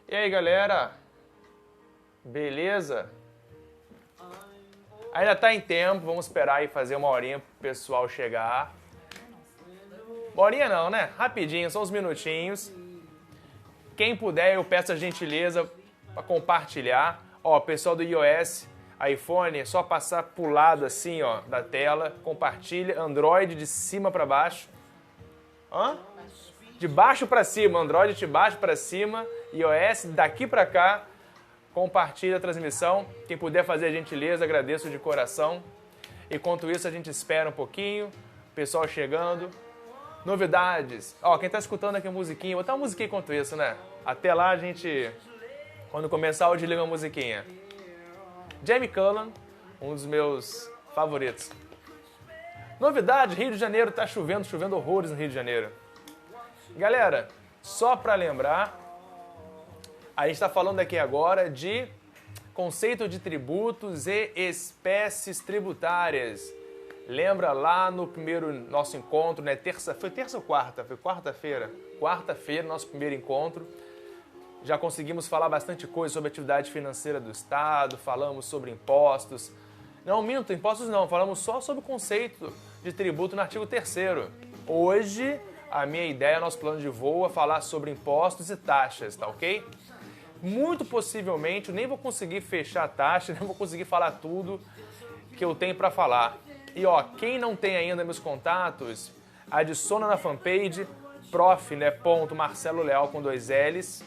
E aí, galera? Beleza? Ainda tá em tempo, vamos esperar aí fazer uma horinha pro pessoal chegar. Uma horinha não, né? Rapidinho, só uns minutinhos. Quem puder, eu peço a gentileza para compartilhar. Ó, pessoal do iOS, iPhone, é só passar pro lado assim, ó, da tela. Compartilha. Android de cima para baixo. Hã? De baixo para cima. Android de baixo para cima. iOS daqui para cá. Compartilha a transmissão. Quem puder fazer a gentileza, agradeço de coração. Enquanto isso, a gente espera um pouquinho. Pessoal chegando. Novidades. Ó, quem tá escutando aqui a musiquinha, vou botar uma musiquinha enquanto isso, né? Até lá a gente, quando começar, eu desligo a musiquinha. Jamie Cullum, um dos meus favoritos. Novidade, Rio de Janeiro tá chovendo, chovendo horrores no Rio de Janeiro. Galera, só pra lembrar, a gente tá falando aqui agora de conceito de tributos e espécies tributárias. Lembra lá no primeiro nosso encontro, né? Foi terça ou quarta? Foi quarta-feira. Quarta-feira, nosso primeiro encontro. Já conseguimos falar bastante coisa sobre a atividade financeira do Estado, falamos sobre impostos. Não, minto, impostos não, falamos só sobre o conceito de tributo no artigo 3º. Hoje, a minha ideia, nosso plano de voo é falar sobre impostos e taxas, tá ok? Muito possivelmente, eu nem vou conseguir fechar a taxa, nem vou conseguir falar tudo que eu tenho para falar. E ó, quem não tem ainda meus contatos, adiciona na fanpage, prof, né, ponto Marcelo Leal com 2 L's.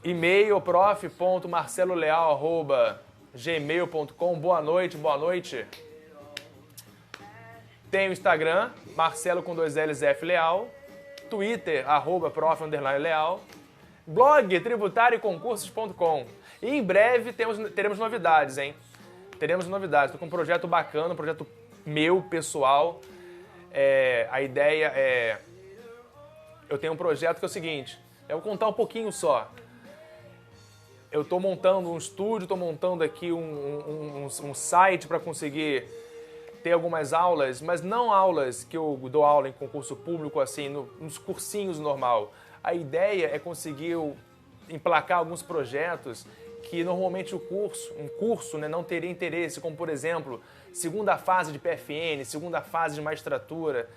E-mail, prof.marceloleal@gmail.com. Boa noite, boa noite. Tem o Instagram, Marcelo com 2 L's F Leal. Twitter, @prof_leal. Blog, tributarioconcursos.com. E em breve teremos novidades, hein? Teremos novidades. Estou com um projeto bacana, um projeto meu, pessoal. A ideia é... Eu tenho um projeto que é o seguinte, eu vou contar um pouquinho só. Eu estou montando um estúdio, estou montando aqui um site para conseguir ter algumas aulas, mas não aulas que eu dou aula em concurso público, assim, nos cursinhos normal. A ideia é conseguir emplacar alguns projetos que normalmente um curso, né, não teria interesse, como por exemplo, segunda fase de PFN, segunda fase de magistratura,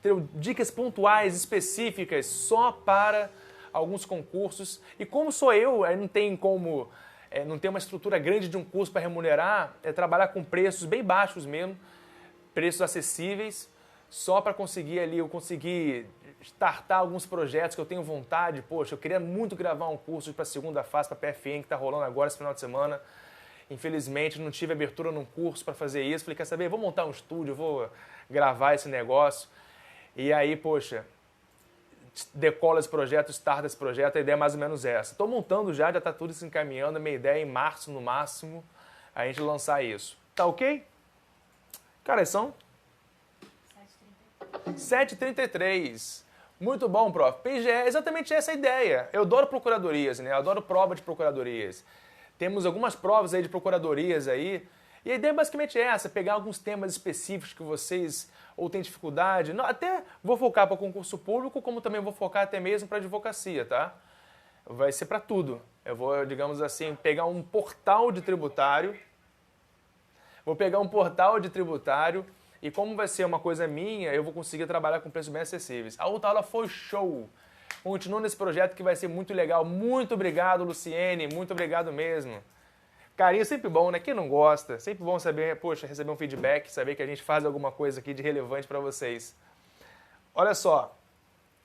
ter dicas pontuais, específicas, só para alguns concursos. E como sou eu, não tem como, não tem uma estrutura grande de um curso para remunerar, trabalhar com preços bem baixos mesmo, preços acessíveis, só para conseguir ali, eu conseguir startar alguns projetos que eu tenho vontade. Poxa, eu queria muito gravar um curso para a segunda fase, para a PFN, que está rolando agora esse final de semana. Infelizmente, não tive abertura num curso para fazer isso. Falei, quer saber, vou montar um estúdio, vou gravar esse negócio. E aí, poxa, decola esse projeto, starta esse projeto, a ideia é mais ou menos essa. Estou montando já está tudo se encaminhando, a minha ideia é em março, no máximo, a gente lançar isso. Tá ok? Cara, são 7h33. Muito bom, prof. PGE é exatamente essa a ideia. Eu adoro procuradorias, né? Eu adoro prova de procuradorias. Temos algumas provas aí de procuradorias aí. E a ideia é basicamente essa, pegar alguns temas específicos que vocês ou têm dificuldade. Não, até vou focar para concurso público, como também vou focar até mesmo para advocacia, tá? Vai ser para tudo. Eu vou, digamos assim, pegar um portal de tributário. Vou pegar um portal de tributário. E como vai ser uma coisa minha, eu vou conseguir trabalhar com preços bem acessíveis. A outra aula foi show. Continua nesse projeto que vai ser muito legal. Muito obrigado, Luciene. Muito obrigado mesmo. Carinho sempre bom, né? Quem não gosta? Sempre bom saber, poxa, receber um feedback, saber que a gente faz alguma coisa aqui de relevante para vocês. Olha só.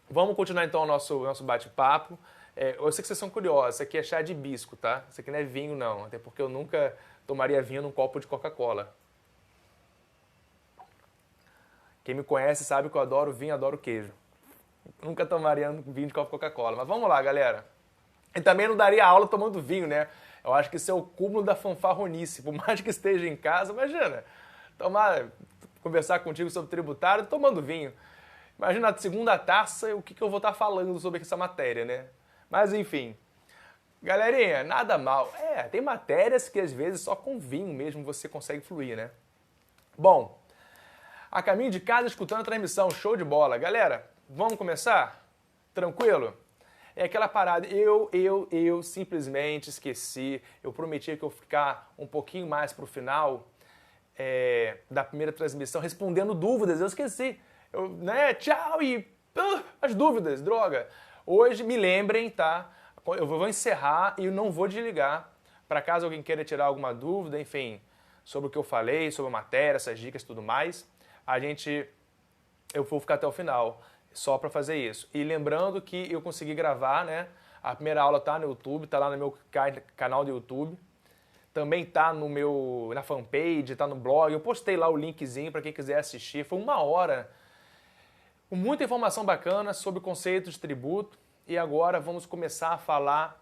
Vamos continuar então o nosso bate-papo. Eu sei que vocês são curiosos. Isso aqui é chá de hibisco, tá? Isso aqui não é vinho, não. Até porque eu nunca tomaria vinho num copo de Coca-Cola. Quem me conhece sabe que eu adoro vinho, adoro queijo. Nunca tomaria vinho de Coca-Cola. Mas vamos lá, galera. E também não daria aula tomando vinho, né? Eu acho que isso é o cúmulo da fanfarronice. Por mais que esteja em casa, imagina, conversar contigo sobre tributário tomando vinho. Imagina a segunda taça, o que eu vou estar falando sobre essa matéria, né? Mas enfim. Galerinha, nada mal. Tem matérias que às vezes só com vinho mesmo você consegue fluir, né? Bom, A caminho de casa, escutando a transmissão. Show de bola. Galera, vamos começar? Tranquilo? É aquela parada, eu simplesmente esqueci. Eu prometi que eu ficar um pouquinho mais pro final da primeira transmissão, respondendo dúvidas. Eu esqueci. Tchau e as dúvidas, droga. Hoje, me lembrem, tá? Eu vou encerrar e não vou desligar. Para caso alguém queira tirar alguma dúvida, enfim, sobre o que eu falei, sobre a matéria, essas dicas e tudo mais, eu vou ficar até o final, só para fazer isso. E lembrando que eu consegui gravar, né? A primeira aula tá no YouTube, tá lá no meu canal do YouTube. Também tá na fanpage, tá no blog. Eu postei lá o linkzinho para quem quiser assistir. Foi 1 hora com muita informação bacana sobre o conceito de tributo. E agora vamos começar a falar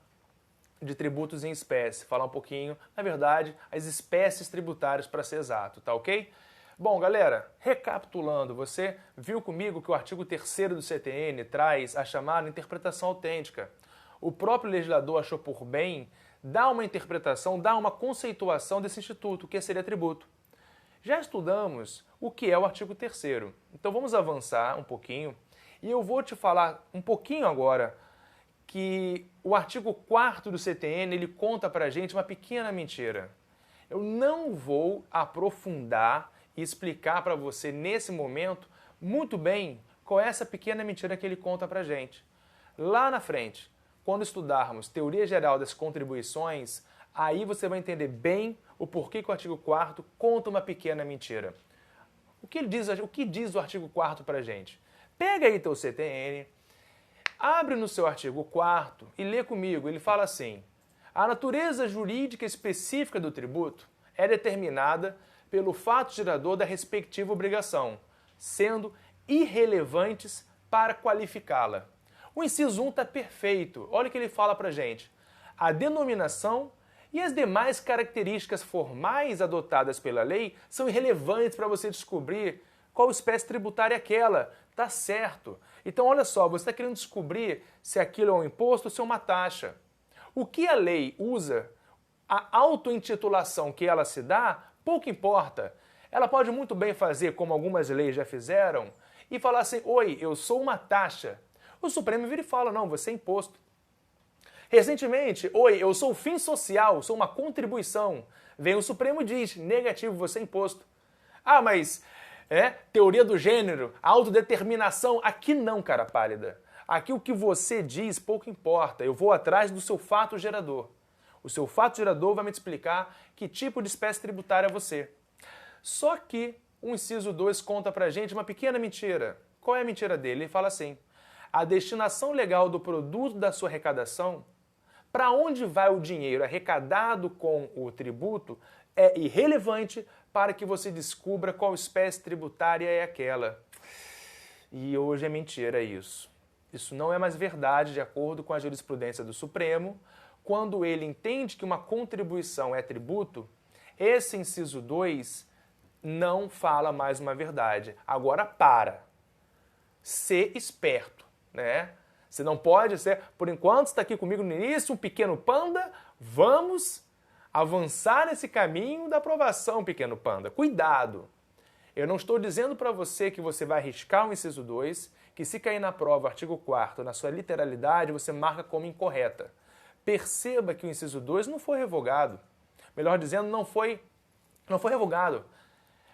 de tributos em espécie. Falar um pouquinho, na verdade, as espécies tributárias para ser exato, tá ok? Bom, galera, recapitulando, você viu comigo que o artigo 3º do CTN traz a chamada interpretação autêntica. O próprio legislador achou por bem dar uma interpretação, dar uma conceituação desse instituto, que seria tributo. Já estudamos o que é o artigo 3º. Então vamos avançar um pouquinho e eu vou te falar um pouquinho agora que o artigo 4º do CTN ele conta pra gente uma pequena mentira. Eu não vou aprofundar e explicar para você nesse momento muito bem qual é essa pequena mentira que ele conta pra gente. Lá na frente, quando estudarmos teoria geral das contribuições, aí você vai entender bem o porquê que o artigo 4º conta uma pequena mentira. O que diz o artigo 4º pra gente? Pega aí teu CTN, abre no seu artigo 4º e lê comigo. Ele fala assim: a natureza jurídica específica do tributo é determinada pelo fato gerador da respectiva obrigação, sendo irrelevantes para qualificá-la. O inciso 1 está perfeito. Olha o que ele fala pra gente. A denominação e as demais características formais adotadas pela lei são irrelevantes para você descobrir qual espécie tributária é aquela. Tá certo. Então, olha só, você está querendo descobrir se aquilo é um imposto ou se é uma taxa. O que a lei usa, a auto-intitulação que ela se dá, pouco importa. Ela pode muito bem fazer, como algumas leis já fizeram, e falar assim: oi, eu sou uma taxa. O Supremo vira e fala: não, você é imposto. Recentemente, oi, eu sou fim social, sou uma contribuição. Vem o Supremo e diz: negativo, você é imposto. Ah, mas teoria do gênero, autodeterminação. Aqui não, cara pálida. Aqui o que você diz pouco importa. Eu vou atrás do seu fato gerador. O seu fato gerador vai me explicar que tipo de espécie tributária é você. Só que o inciso 2 conta pra gente uma pequena mentira. Qual é a mentira dele? Ele fala assim: a destinação legal do produto da sua arrecadação, para onde vai o dinheiro arrecadado com o tributo, é irrelevante para que você descubra qual espécie tributária é aquela. E hoje é mentira isso. Isso não é mais verdade de acordo com a jurisprudência do Supremo. Quando ele entende que uma contribuição é tributo, esse inciso 2 não fala mais uma verdade. Agora para. Ser esperto, né? Você não pode ser, por enquanto, está aqui comigo no início, um pequeno panda, vamos avançar nesse caminho da aprovação, pequeno panda. Cuidado! Eu não estou dizendo para você que você vai arriscar o inciso 2, que se cair na prova, artigo 4º, na sua literalidade, você marca como incorreta. Perceba que o inciso 2 não foi revogado. Melhor dizendo, não foi revogado.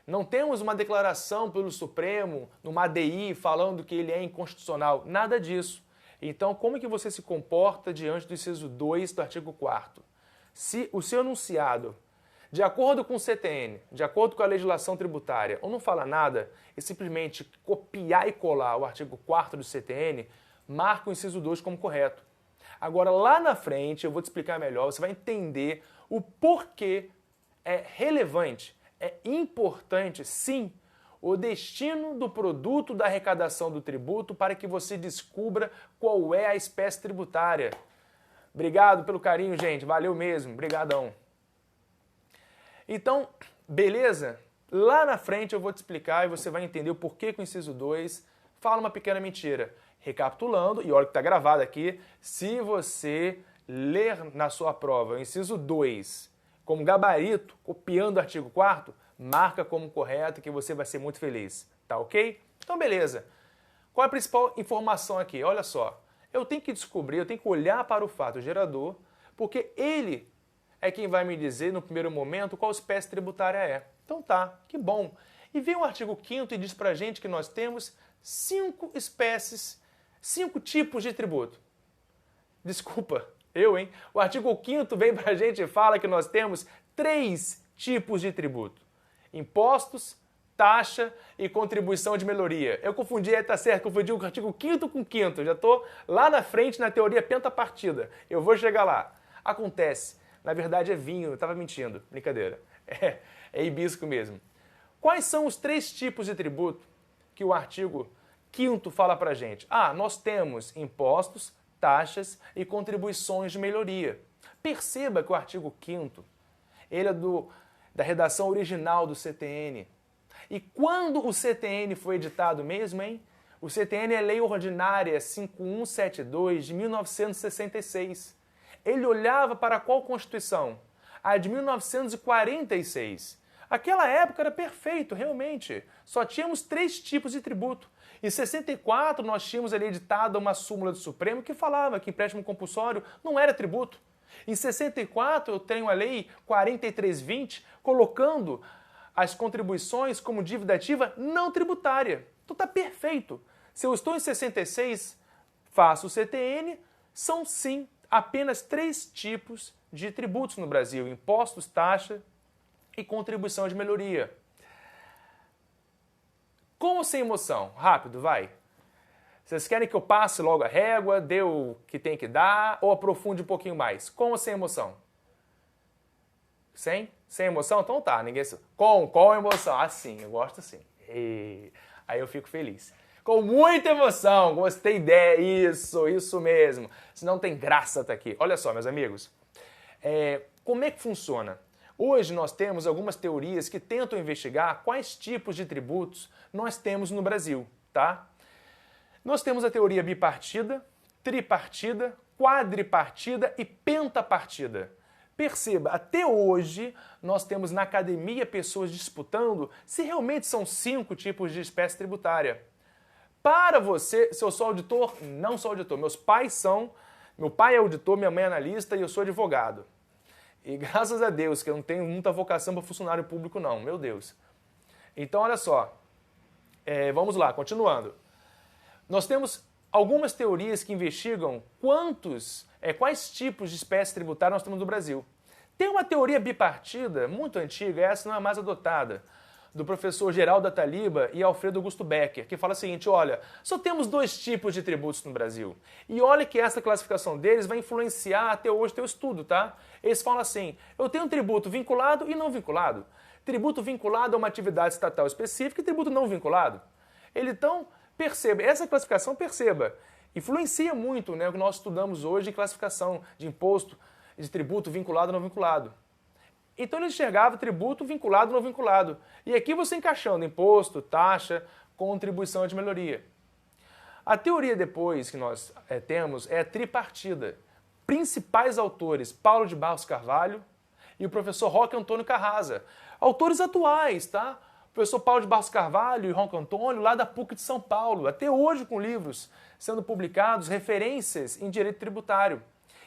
Não temos uma declaração pelo Supremo, numa ADI, falando que ele é inconstitucional. Nada disso. Então, como que você se comporta diante do inciso 2 do artigo 4º? Se o seu enunciado, de acordo com o CTN, de acordo com a legislação tributária, ou não fala nada, e simplesmente copiar e colar o artigo 4º do CTN, marca o inciso 2 como correto. Agora, lá na frente, eu vou te explicar melhor, você vai entender o porquê é relevante, é importante, sim, o destino do produto da arrecadação do tributo para que você descubra qual é a espécie tributária. Obrigado pelo carinho, gente. Valeu mesmo. Obrigadão. Então, beleza? Lá na frente eu vou te explicar e você vai entender o porquê que o inciso 2 fala uma pequena mentira. Recapitulando, e olha que está gravado aqui, se você ler na sua prova o inciso 2 como gabarito, copiando o artigo 4º, marca como correto que você vai ser muito feliz, tá ok? Então beleza. Qual é a principal informação aqui? Olha só, eu tenho que descobrir, eu tenho que olhar para o fato gerador, porque ele é quem vai me dizer no primeiro momento qual espécie tributária é. Então tá, que bom. E vem o artigo 5º e diz pra gente que nós temos 5 espécies, 5 tipos de tributo. Desculpa, hein? O artigo 5º vem pra gente e fala que nós temos 3 tipos de tributo. Impostos, taxa e contribuição de melhoria. Eu confundi, tá certo, confundi o artigo 5º com o 5º. Já tô lá na frente na teoria pentapartida. Eu vou chegar lá. Acontece. Na verdade é vinho, eu tava mentindo. Brincadeira. É hibisco mesmo. Quais são os 3 tipos de tributo que o artigo 5º fala pra gente? Nós temos impostos, taxas e contribuições de melhoria. Perceba que o artigo 5º, ele é da redação original do CTN. E quando o CTN foi editado mesmo, hein? O CTN é Lei Ordinária 5172 de 1966. Ele olhava para qual Constituição? A de 1946. Aquela época era perfeito, realmente. Só tínhamos 3 tipos de tributo. Em 64, nós tínhamos ali editado uma súmula do Supremo que falava que empréstimo compulsório não era tributo. Em 64, eu tenho a Lei 4320 colocando as contribuições como dívida ativa não tributária. Então tá perfeito. Se eu estou em 66, faço o CTN, são sim apenas 3 tipos de tributos no Brasil: impostos, taxa e contribuição de melhoria. Com ou sem emoção? Rápido, vai. Vocês querem que eu passe logo a régua, dê o que tem que dar, ou aprofunde um pouquinho mais? Com ou sem emoção? Sem? Sem emoção? Então tá, ninguém... Com emoção. Sim, eu gosto assim. Aí eu fico feliz. Com muita emoção, gostei ideia, isso mesmo. Senão tem graça estar aqui. Olha só, meus amigos, como é que funciona? Hoje nós temos algumas teorias que tentam investigar quais tipos de tributos nós temos no Brasil, tá? Nós temos a teoria bipartida, tripartida, quadripartida e pentapartida. Perceba, até hoje nós temos na academia pessoas disputando se realmente são 5 tipos de espécie tributária. Para você, se eu sou auditor, não sou auditor. Meus pais são, meu pai é auditor, minha mãe é analista e eu sou advogado. E graças a Deus que eu não tenho muita vocação para funcionário público não, meu Deus. Então olha só, vamos lá, continuando. Nós temos algumas teorias que investigam quais tipos de espécie tributária nós temos no Brasil. Tem uma teoria bipartida, muito antiga, essa não é mais adotada, do professor Geraldo Ataliba e Alfredo Augusto Becker, que fala o seguinte: olha, só temos 2 tipos de tributos no Brasil. E olha que essa classificação deles vai influenciar até hoje teu estudo, tá? Eles falam assim: eu tenho tributo vinculado e não vinculado. Tributo vinculado a uma atividade estatal específica e tributo não vinculado. Então, perceba, essa classificação, influencia muito, né, o que nós estudamos hoje em classificação de imposto, de tributo vinculado ou não vinculado. Então ele enxergava tributo vinculado ou não vinculado. E aqui você encaixando imposto, taxa, contribuição de melhoria. A teoria depois que nós temos é a tripartida. Principais autores: Paulo de Barros Carvalho e o professor Roque Antônio Carrasa. Autores atuais, tá? O professor Paulo de Barros Carvalho e Roque Antônio, lá da PUC de São Paulo, até hoje com livros sendo publicados, referências em direito tributário.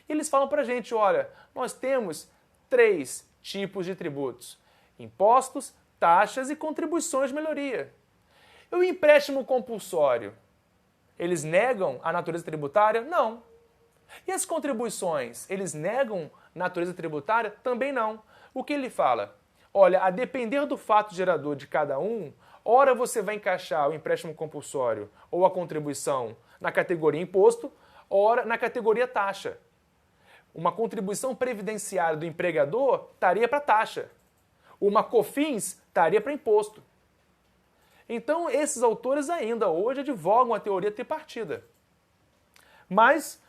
E eles falam pra gente: olha, nós temos 3 tipos de tributos: impostos, taxas e contribuições de melhoria. E o empréstimo compulsório? Eles negam a natureza tributária? Não. E as contribuições? Eles negam natureza tributária? Também não. O que ele fala? Olha, a depender do fato gerador de cada um, ora você vai encaixar o empréstimo compulsório ou a contribuição na categoria imposto, ora na categoria taxa. Uma contribuição previdenciária do empregador estaria para taxa. Uma COFINS estaria para imposto. Então, esses autores ainda hoje advogam a teoria tripartida. Mas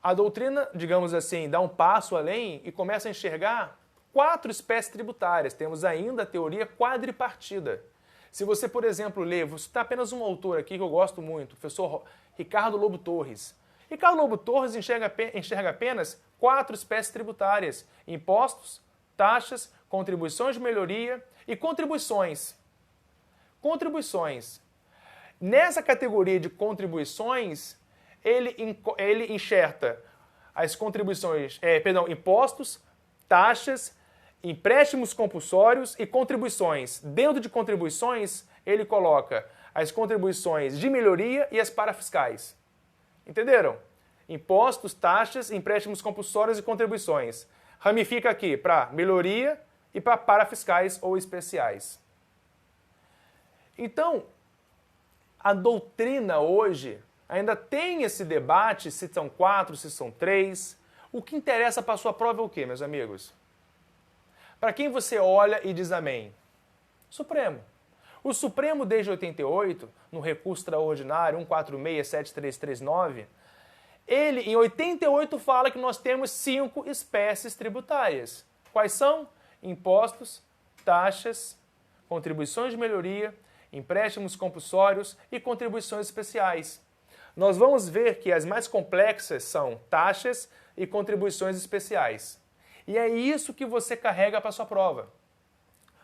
a doutrina, digamos assim, dá um passo além e começa a enxergar 4 espécies tributárias. Temos ainda a teoria quadripartida. Se você, por exemplo, ler, vou citar apenas um autor aqui que eu gosto muito, o professor Ricardo Lobo Torres. Ricardo Lobo Torres enxerga apenas 4 espécies tributárias: impostos, taxas, contribuições de melhoria E contribuições. Contribuições. Nessa categoria de contribuições, ele enxerta as contribuições, impostos, taxas, empréstimos compulsórios e contribuições. Dentro de contribuições, ele coloca as contribuições de melhoria e as parafiscais. Entenderam? Impostos, taxas, empréstimos compulsórios e contribuições. Ramifica aqui para melhoria e para parafiscais ou especiais. Então, a doutrina hoje ainda tem esse debate, se são 4, se são 3. O que interessa para a sua prova é o quê, meus amigos? Para quem você olha e diz amém? Supremo. O Supremo, desde 88, no recurso extraordinário 1467339, ele, em 88, fala que nós temos 5 espécies tributárias. Quais são? Impostos, taxas, contribuições de melhoria, empréstimos compulsórios e contribuições especiais. Nós vamos ver que as mais complexas são taxas e contribuições especiais. E é isso que você carrega para a sua prova.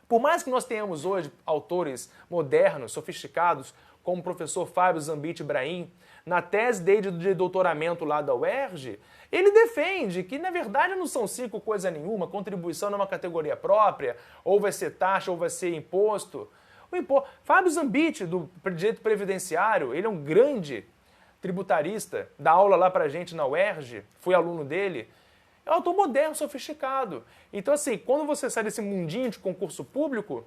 Por mais que nós tenhamos hoje autores modernos, sofisticados, como o professor Fábio Zambit Ibrahim, na tese dele de doutoramento lá da UERJ, ele defende que, na verdade, não são 5 coisa nenhuma, contribuição não é uma categoria própria, ou vai ser taxa, ou vai ser imposto. Fábio Zambit, do direito previdenciário, ele é um grande tributarista, dá aula lá pra gente na UERJ, fui aluno dele, é um autor moderno, sofisticado. Então, assim, quando você sai desse mundinho de concurso público,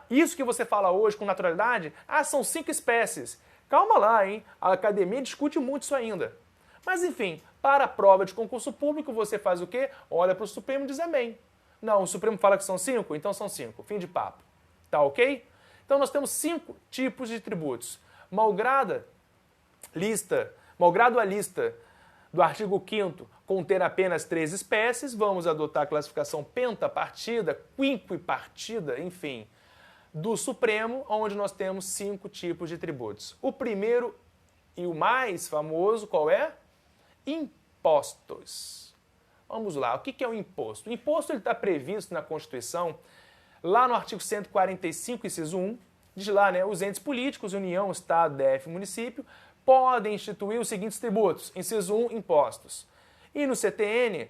isso que você fala hoje com naturalidade, são 5 espécies. Calma lá, hein? A academia discute muito isso ainda. Mas, enfim, para a prova de concurso público, você faz o quê? Olha para o Supremo e diz amém. Não, o Supremo fala que são 5, então são 5. Fim de papo. Tá ok? Então, nós temos 5 tipos de tributos. Malgrado a lista do artigo 5º conter apenas 3 espécies, vamos adotar a classificação pentapartida, quinquipartida, enfim, do Supremo, onde nós temos 5 tipos de tributos. O primeiro e o mais famoso, qual é? Impostos. Vamos lá, o que é o imposto? O imposto está previsto na Constituição, lá no artigo 145, inciso 1, diz lá, né, os entes políticos, União, Estado, DF, município, podem instituir os seguintes tributos. Inciso 1, impostos. E no CTN,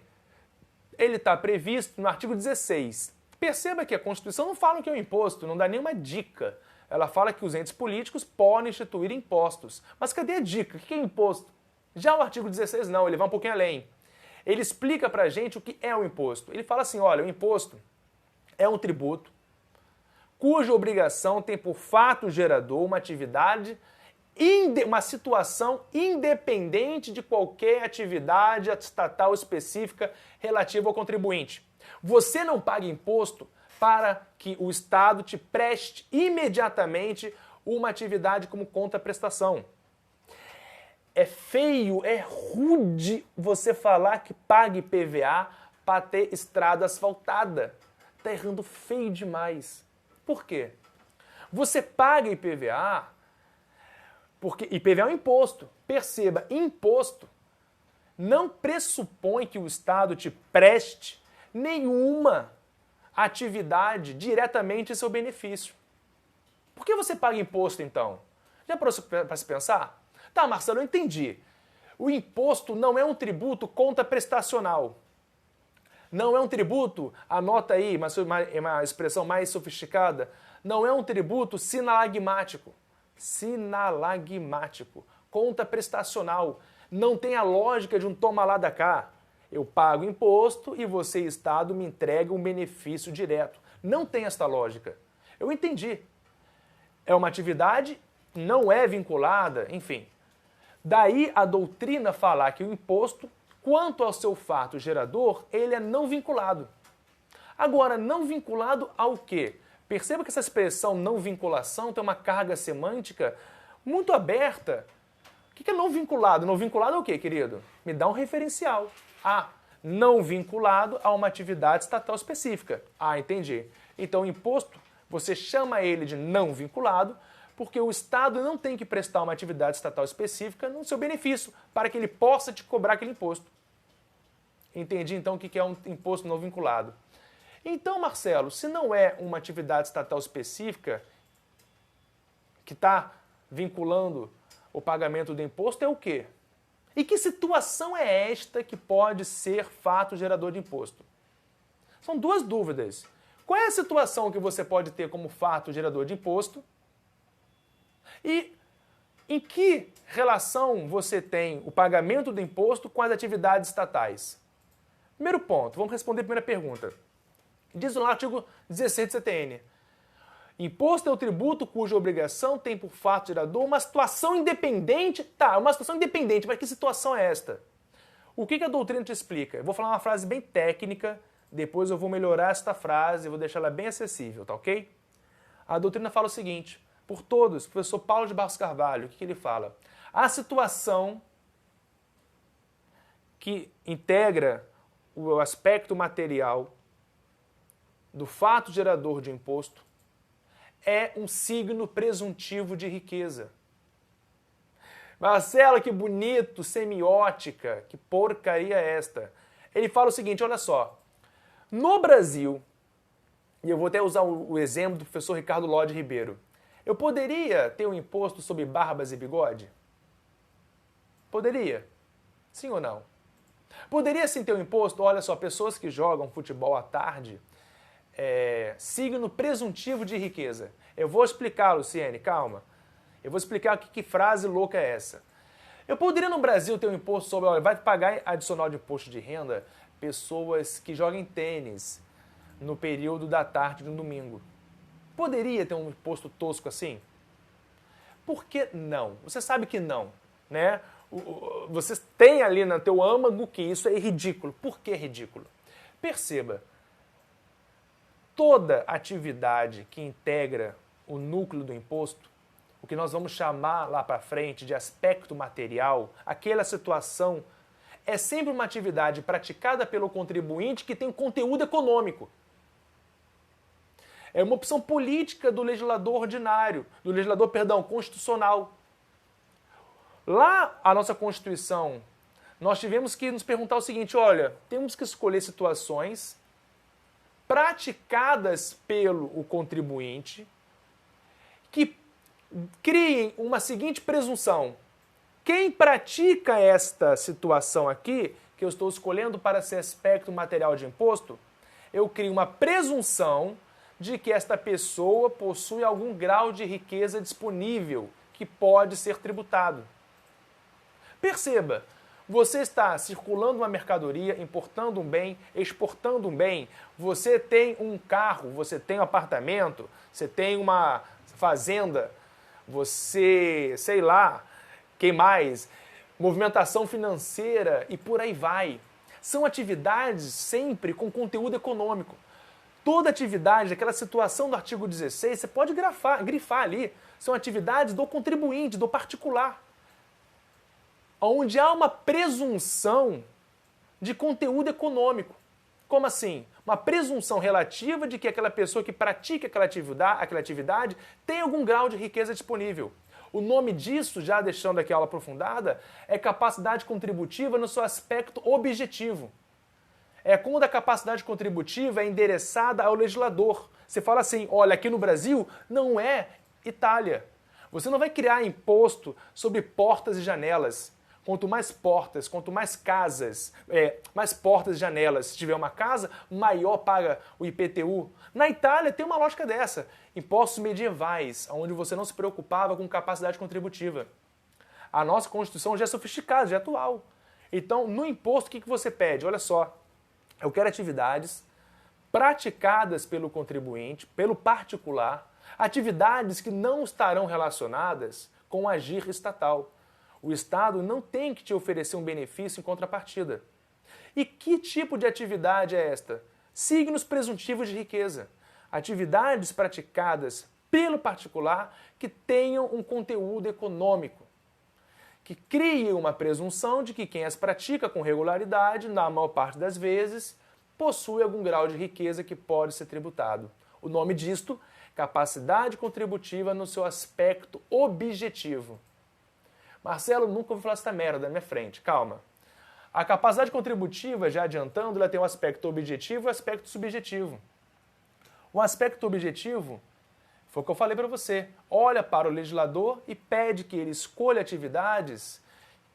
ele está previsto no artigo 16. Perceba que a Constituição não fala o que é um imposto, não dá nenhuma dica. Ela fala que os entes políticos podem instituir impostos. Mas cadê a dica? O que é imposto? Já o artigo 16 não, ele vai um pouquinho além. Ele explica pra gente o que é o imposto. Ele fala assim, olha, o imposto é um tributo cuja obrigação tem por fato gerador uma atividade, uma situação independente de qualquer atividade estatal específica relativa ao contribuinte. Você não paga imposto para que o Estado te preste imediatamente uma atividade como contraprestação. É feio, é rude você falar que pague IPVA para ter estrada asfaltada. Está errando feio demais. Por quê? Você paga IPVA porque IPVA é um imposto. Perceba, imposto não pressupõe que o Estado te preste nenhuma atividade diretamente em seu benefício. Por que você paga imposto, então? Já para se pensar? Tá, Marcelo, eu entendi. O imposto não é um tributo contraprestacional. Não é um tributo, anota aí uma expressão mais sofisticada, não é um tributo sinalagmático. Sinalagmático, contraprestacional. Não tem a lógica de um toma lá da cá. Eu pago imposto e você, Estado, me entrega um benefício direto. Não tem esta lógica. Eu entendi. É uma atividade, não é vinculada, enfim. Daí a doutrina falar que o imposto, quanto ao seu fato gerador, ele é não vinculado. Agora, não vinculado ao quê? Perceba que essa expressão não vinculação tem uma carga semântica muito aberta. O que é não vinculado? Não vinculado ao quê, querido? Me dá um referencial. Não vinculado a uma atividade estatal específica. Entendi. Então, o imposto, você chama ele de não vinculado, porque o Estado não tem que prestar uma atividade estatal específica no seu benefício, para que ele possa te cobrar aquele imposto. Entendi, então, o que é um imposto não vinculado. Então, Marcelo, se não é uma atividade estatal específica que está vinculando o pagamento do imposto, é o quê? E que situação é esta que pode ser fato gerador de imposto? São duas dúvidas. Qual é a situação que você pode ter como fato gerador de imposto? E em que relação você tem o pagamento do imposto com as atividades estatais? Primeiro ponto, vamos responder a primeira pergunta. Diz lá no artigo 16 do CTN. Imposto é o tributo cuja obrigação tem por fato gerador uma situação independente. Tá, uma situação independente, mas que situação é esta? O que a doutrina te explica? Eu vou falar uma frase bem técnica, depois eu vou melhorar esta frase e vou deixar ela bem acessível, tá ok? A doutrina fala o seguinte, por todos, o professor Paulo de Barros Carvalho, o que ele fala? A situação que integra o aspecto material do fato gerador de imposto é um signo presuntivo de riqueza. Marcelo, que bonito, semiótica, que porcaria é esta? Ele fala o seguinte, olha só, no Brasil, e eu vou até usar o exemplo do professor Ricardo Lodi Ribeiro, eu poderia ter um imposto sobre barbas e bigode? Poderia? Sim ou não? Poderia sim ter um imposto, olha só, pessoas que jogam futebol à tarde, signo presuntivo de riqueza. Eu vou explicar, Luciene, calma. Eu vou explicar que frase louca é essa. Eu poderia no Brasil ter um imposto sobre, olha, vai pagar adicional de imposto de renda pessoas que jogam tênis no período da tarde de um domingo. Poderia ter um imposto tosco assim? Por que não? Você sabe que não, né? Você tem ali no teu âmago que isso é ridículo. Por que ridículo? Perceba, toda atividade que integra o núcleo do imposto, o que nós vamos chamar lá para frente de aspecto material, aquela situação, é sempre uma atividade praticada pelo contribuinte que tem um conteúdo econômico. É uma opção política do legislador ordinário, do legislador, perdão, constitucional. Lá, a nossa Constituição, nós tivemos que nos perguntar o seguinte, olha, temos que escolher situações praticadas pelo contribuinte que criem uma seguinte presunção. Quem pratica esta situação aqui, que eu estou escolhendo para ser aspecto material de imposto, eu crio uma presunção de que esta pessoa possui algum grau de riqueza disponível que pode ser tributado. Perceba, você está circulando uma mercadoria, importando um bem, exportando um bem, você tem um carro, você tem um apartamento, você tem uma fazenda, você, sei lá, quem mais? Movimentação financeira e por aí vai. São atividades sempre com conteúdo econômico. Toda atividade, aquela situação do artigo 16, você pode grifar ali, são atividades do contribuinte, do particular, onde há uma presunção de conteúdo econômico. Como assim? Uma presunção relativa de que aquela pessoa que pratica aquela atividade tem algum grau de riqueza disponível. O nome disso, já deixando aqui a aula aprofundada, é capacidade contributiva no seu aspecto objetivo. É quando a capacidade contributiva é endereçada ao legislador. Você fala assim, olha, aqui no Brasil não é Itália. Você não vai criar imposto sobre portas e janelas. Quanto mais portas, quanto mais casas, mais portas e janelas, se tiver uma casa, maior paga o IPTU. Na Itália tem uma lógica dessa. Impostos medievais, onde você não se preocupava com capacidade contributiva. A nossa Constituição já é sofisticada, já é atual. Então, no imposto, o que você pede? Olha só, eu quero atividades praticadas pelo contribuinte, pelo particular, atividades que não estarão relacionadas com o agir estatal. O Estado não tem que te oferecer um benefício em contrapartida. E que tipo de atividade é esta? Signos presuntivos de riqueza. Atividades praticadas pelo particular que tenham um conteúdo econômico, que criem uma presunção de que quem as pratica com regularidade, na maior parte das vezes, possui algum grau de riqueza que pode ser tributado. O nome disto, capacidade contributiva no seu aspecto objetivo. Marcelo, nunca ouvi falar essa merda na minha frente. Calma. A capacidade contributiva, já adiantando, ela tem um aspecto objetivo e um aspecto subjetivo. O aspecto objetivo foi o que eu falei para você. Olha para o legislador e pede que ele escolha atividades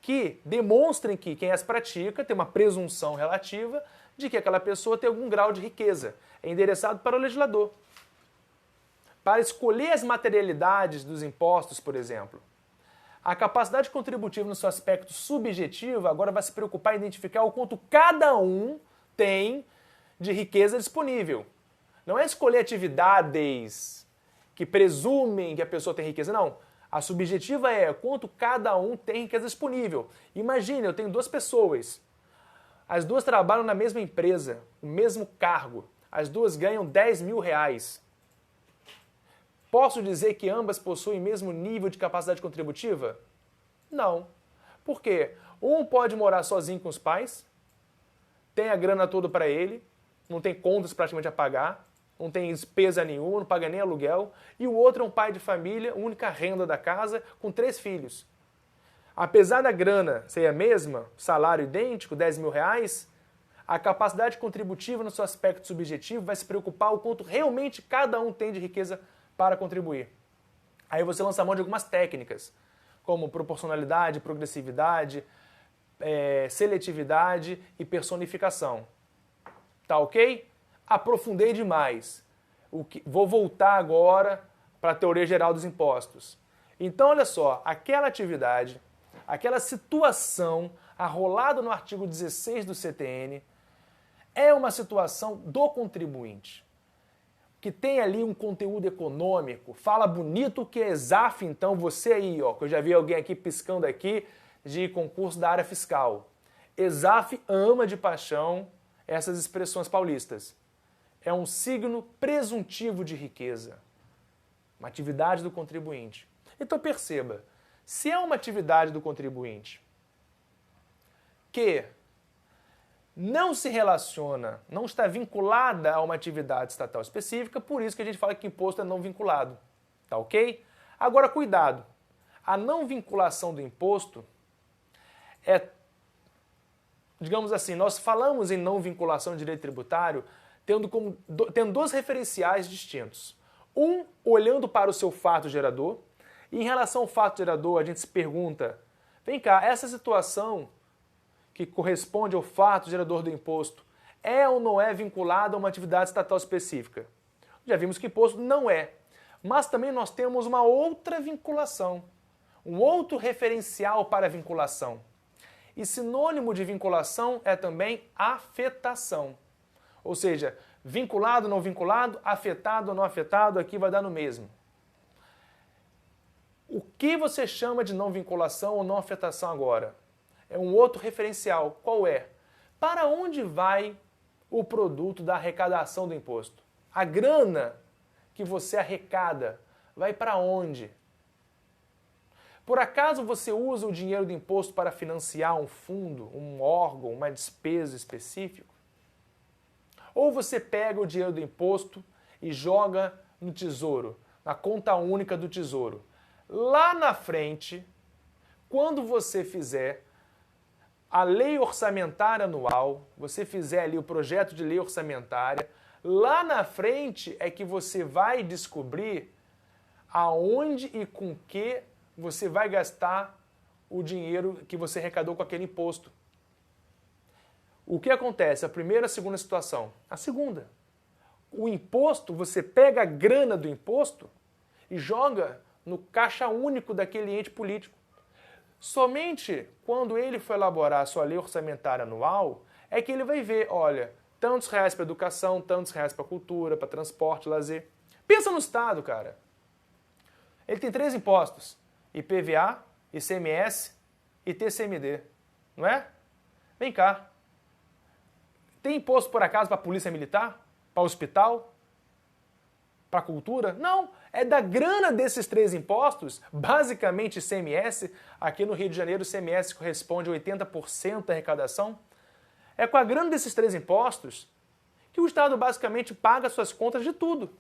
que demonstrem que quem as pratica tem uma presunção relativa de que aquela pessoa tem algum grau de riqueza. É endereçado para o legislador. Para escolher as materialidades dos impostos, por exemplo, a capacidade contributiva no seu aspecto subjetivo agora vai se preocupar em identificar o quanto cada um tem de riqueza disponível. Não é escolher atividades que presumem que a pessoa tem riqueza, não. A subjetiva é quanto cada um tem riqueza disponível. Imagine, eu tenho duas pessoas. As duas trabalham na mesma empresa, no mesmo cargo. As duas ganham 10 mil reais. Posso dizer que ambas possuem o mesmo nível de capacidade contributiva? Não. Por quê? Um pode morar sozinho com os pais, tem a grana toda para ele, não tem contas praticamente a pagar, não tem despesa nenhuma, não paga nem aluguel, e o outro é um pai de família, única renda da casa, com 3 filhos. Apesar da grana ser a mesma, salário idêntico, 10 mil reais, a capacidade contributiva no seu aspecto subjetivo vai se preocupar o quanto realmente cada um tem de riqueza para contribuir. Aí você lança a mão de algumas técnicas, como proporcionalidade, progressividade, seletividade e personificação. Tá ok? Aprofundei demais. Vou voltar agora para a teoria geral dos impostos. Então, olha só, aquela atividade, aquela situação arrolada no artigo 16 do CTN é uma situação do contribuinte, que tem ali um conteúdo econômico, fala bonito que é ESAF, então você aí, ó, que eu já vi alguém aqui piscando aqui de concurso da área fiscal. ESAF ama de paixão essas expressões paulistas. É um signo presuntivo de riqueza, uma atividade do contribuinte. Então perceba, se é uma atividade do contribuinte que não se relaciona, não está vinculada a uma atividade estatal específica, por isso que a gente fala que imposto é não vinculado. Tá ok? Agora, cuidado. A não vinculação do imposto é, digamos assim, nós falamos em não vinculação de direito tributário tendo dois referenciais distintos. Um, olhando para o seu fato gerador, e em relação ao fato gerador, a gente se pergunta, vem cá, essa situação que corresponde ao fato gerador do imposto é ou não é vinculada a uma atividade estatal específica? Já vimos que imposto não é. Mas também nós temos uma outra vinculação, um outro referencial para a vinculação. E sinônimo de vinculação é também afetação. Ou seja, vinculado, não vinculado, afetado ou não afetado, aqui vai dar no mesmo. O que você chama de não vinculação ou não afetação agora? É um outro referencial. Qual é? Para onde vai o produto da arrecadação do imposto? A grana que você arrecada vai para onde? Por acaso você usa o dinheiro do imposto para financiar um fundo, um órgão, uma despesa específica? Ou você pega o dinheiro do imposto e joga no tesouro, na conta única do tesouro. Lá na frente, quando você fizer a lei orçamentária anual, você fizer ali o projeto de lei orçamentária, lá na frente é que você vai descobrir aonde e com que você vai gastar o dinheiro que você arrecadou com aquele imposto. O que acontece? A primeira e a segunda situação. A segunda. O imposto, você pega a grana do imposto e joga no caixa único daquele ente político. Somente quando ele for elaborar a sua lei orçamentária anual é que ele vai ver, olha, tantos reais para educação, tantos reais para cultura, para transporte, lazer. Pensa no Estado, cara. Ele tem 3 impostos: IPVA, ICMS e TCMD, não é? Vem cá. Tem imposto, por acaso, para a polícia militar? Para o hospital? Para a cultura? Não. É da grana desses 3 impostos, basicamente ICMS, aqui no Rio de Janeiro o ICMS corresponde a 80% da arrecadação. É com a grana desses 3 impostos que o Estado basicamente paga suas contas de tudo.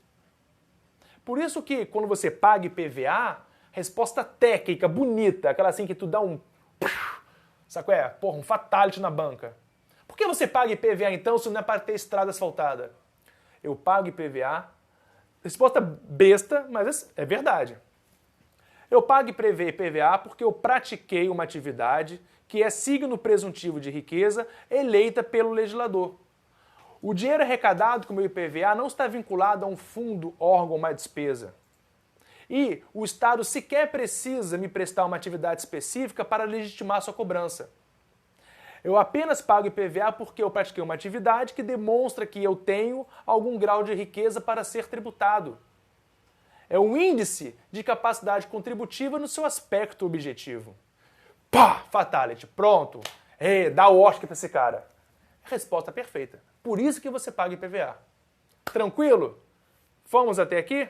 Por isso que quando você paga IPVA, resposta técnica, bonita, aquela assim que tu dá um... Sabe qual é? Porra, um fatality na banca. Por que você paga IPVA então se não é para ter estrada asfaltada? Eu pago IPVA Resposta besta, mas é verdade. Eu pago IPVA porque eu pratiquei uma atividade que é signo presuntivo de riqueza eleita pelo legislador. O dinheiro arrecadado com o meu IPVA não está vinculado a um fundo, órgão ou uma despesa. E o Estado sequer precisa me prestar uma atividade específica para legitimar sua cobrança. Eu apenas pago IPVA porque eu pratiquei uma atividade que demonstra que eu tenho algum grau de riqueza para ser tributado. É um índice de capacidade contributiva no seu aspecto objetivo. Pá! Fatality. Pronto. Dá o Oscar para esse cara. Resposta perfeita. Por isso que você paga IPVA. Tranquilo? Fomos até aqui?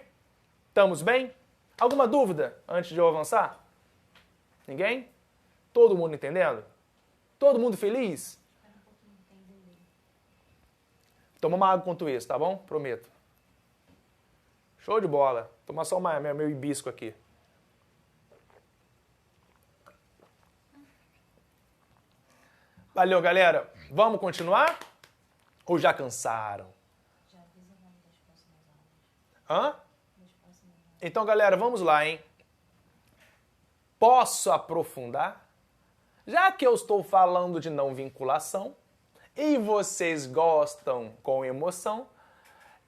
Estamos bem? Alguma dúvida antes de eu avançar? Ninguém? Todo mundo entendendo? Todo mundo feliz? Toma uma água enquanto isso, tá bom? Prometo. Show de bola. Tomar só meu hibisco aqui. Valeu, galera. Vamos continuar? Ou já cansaram? Já fiz o nome das próximas aulas. Hã? Então, galera, vamos lá, hein? Posso aprofundar? Já que eu estou falando de não vinculação e vocês gostam com emoção,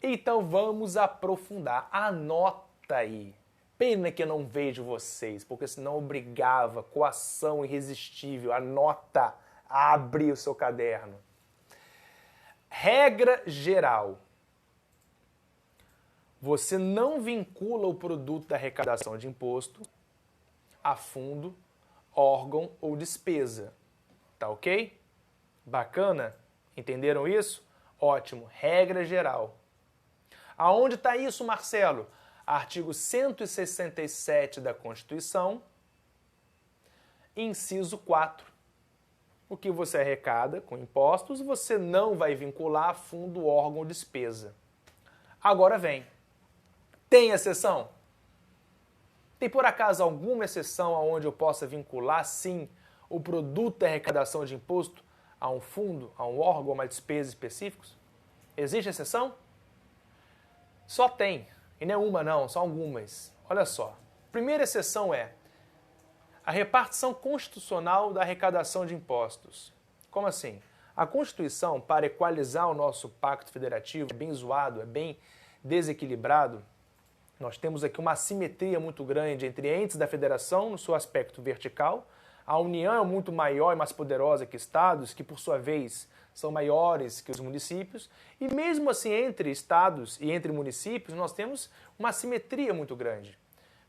então vamos aprofundar. Anota aí. Pena que eu não vejo vocês, porque senão eu brigava, coação irresistível. Anota, abre o seu caderno. Regra geral. Você não vincula o produto da arrecadação de imposto a fundo, órgão ou despesa. Tá ok? Bacana? Entenderam isso? Ótimo. Regra geral. Aonde está isso, Marcelo? Artigo 167 da Constituição, inciso 4. O que você arrecada com impostos, você não vai vincular a fundo, órgão ou despesa. Agora vem. Tem exceção? Tem por acaso alguma exceção onde eu possa vincular, sim, o produto da arrecadação de imposto a um fundo, a um órgão ou uma despesa específicos? Existe exceção? Só tem. E não é uma não, são algumas. Olha só. Primeira exceção é a repartição constitucional da arrecadação de impostos. Como assim? A Constituição, para equalizar o nosso pacto federativo, é bem zoado, é bem desequilibrado. Nós temos aqui uma assimetria muito grande entre entes da federação no seu aspecto vertical. A União é muito maior e mais poderosa que estados, que por sua vez são maiores que os municípios. E mesmo assim, entre estados e entre municípios, nós temos uma assimetria muito grande.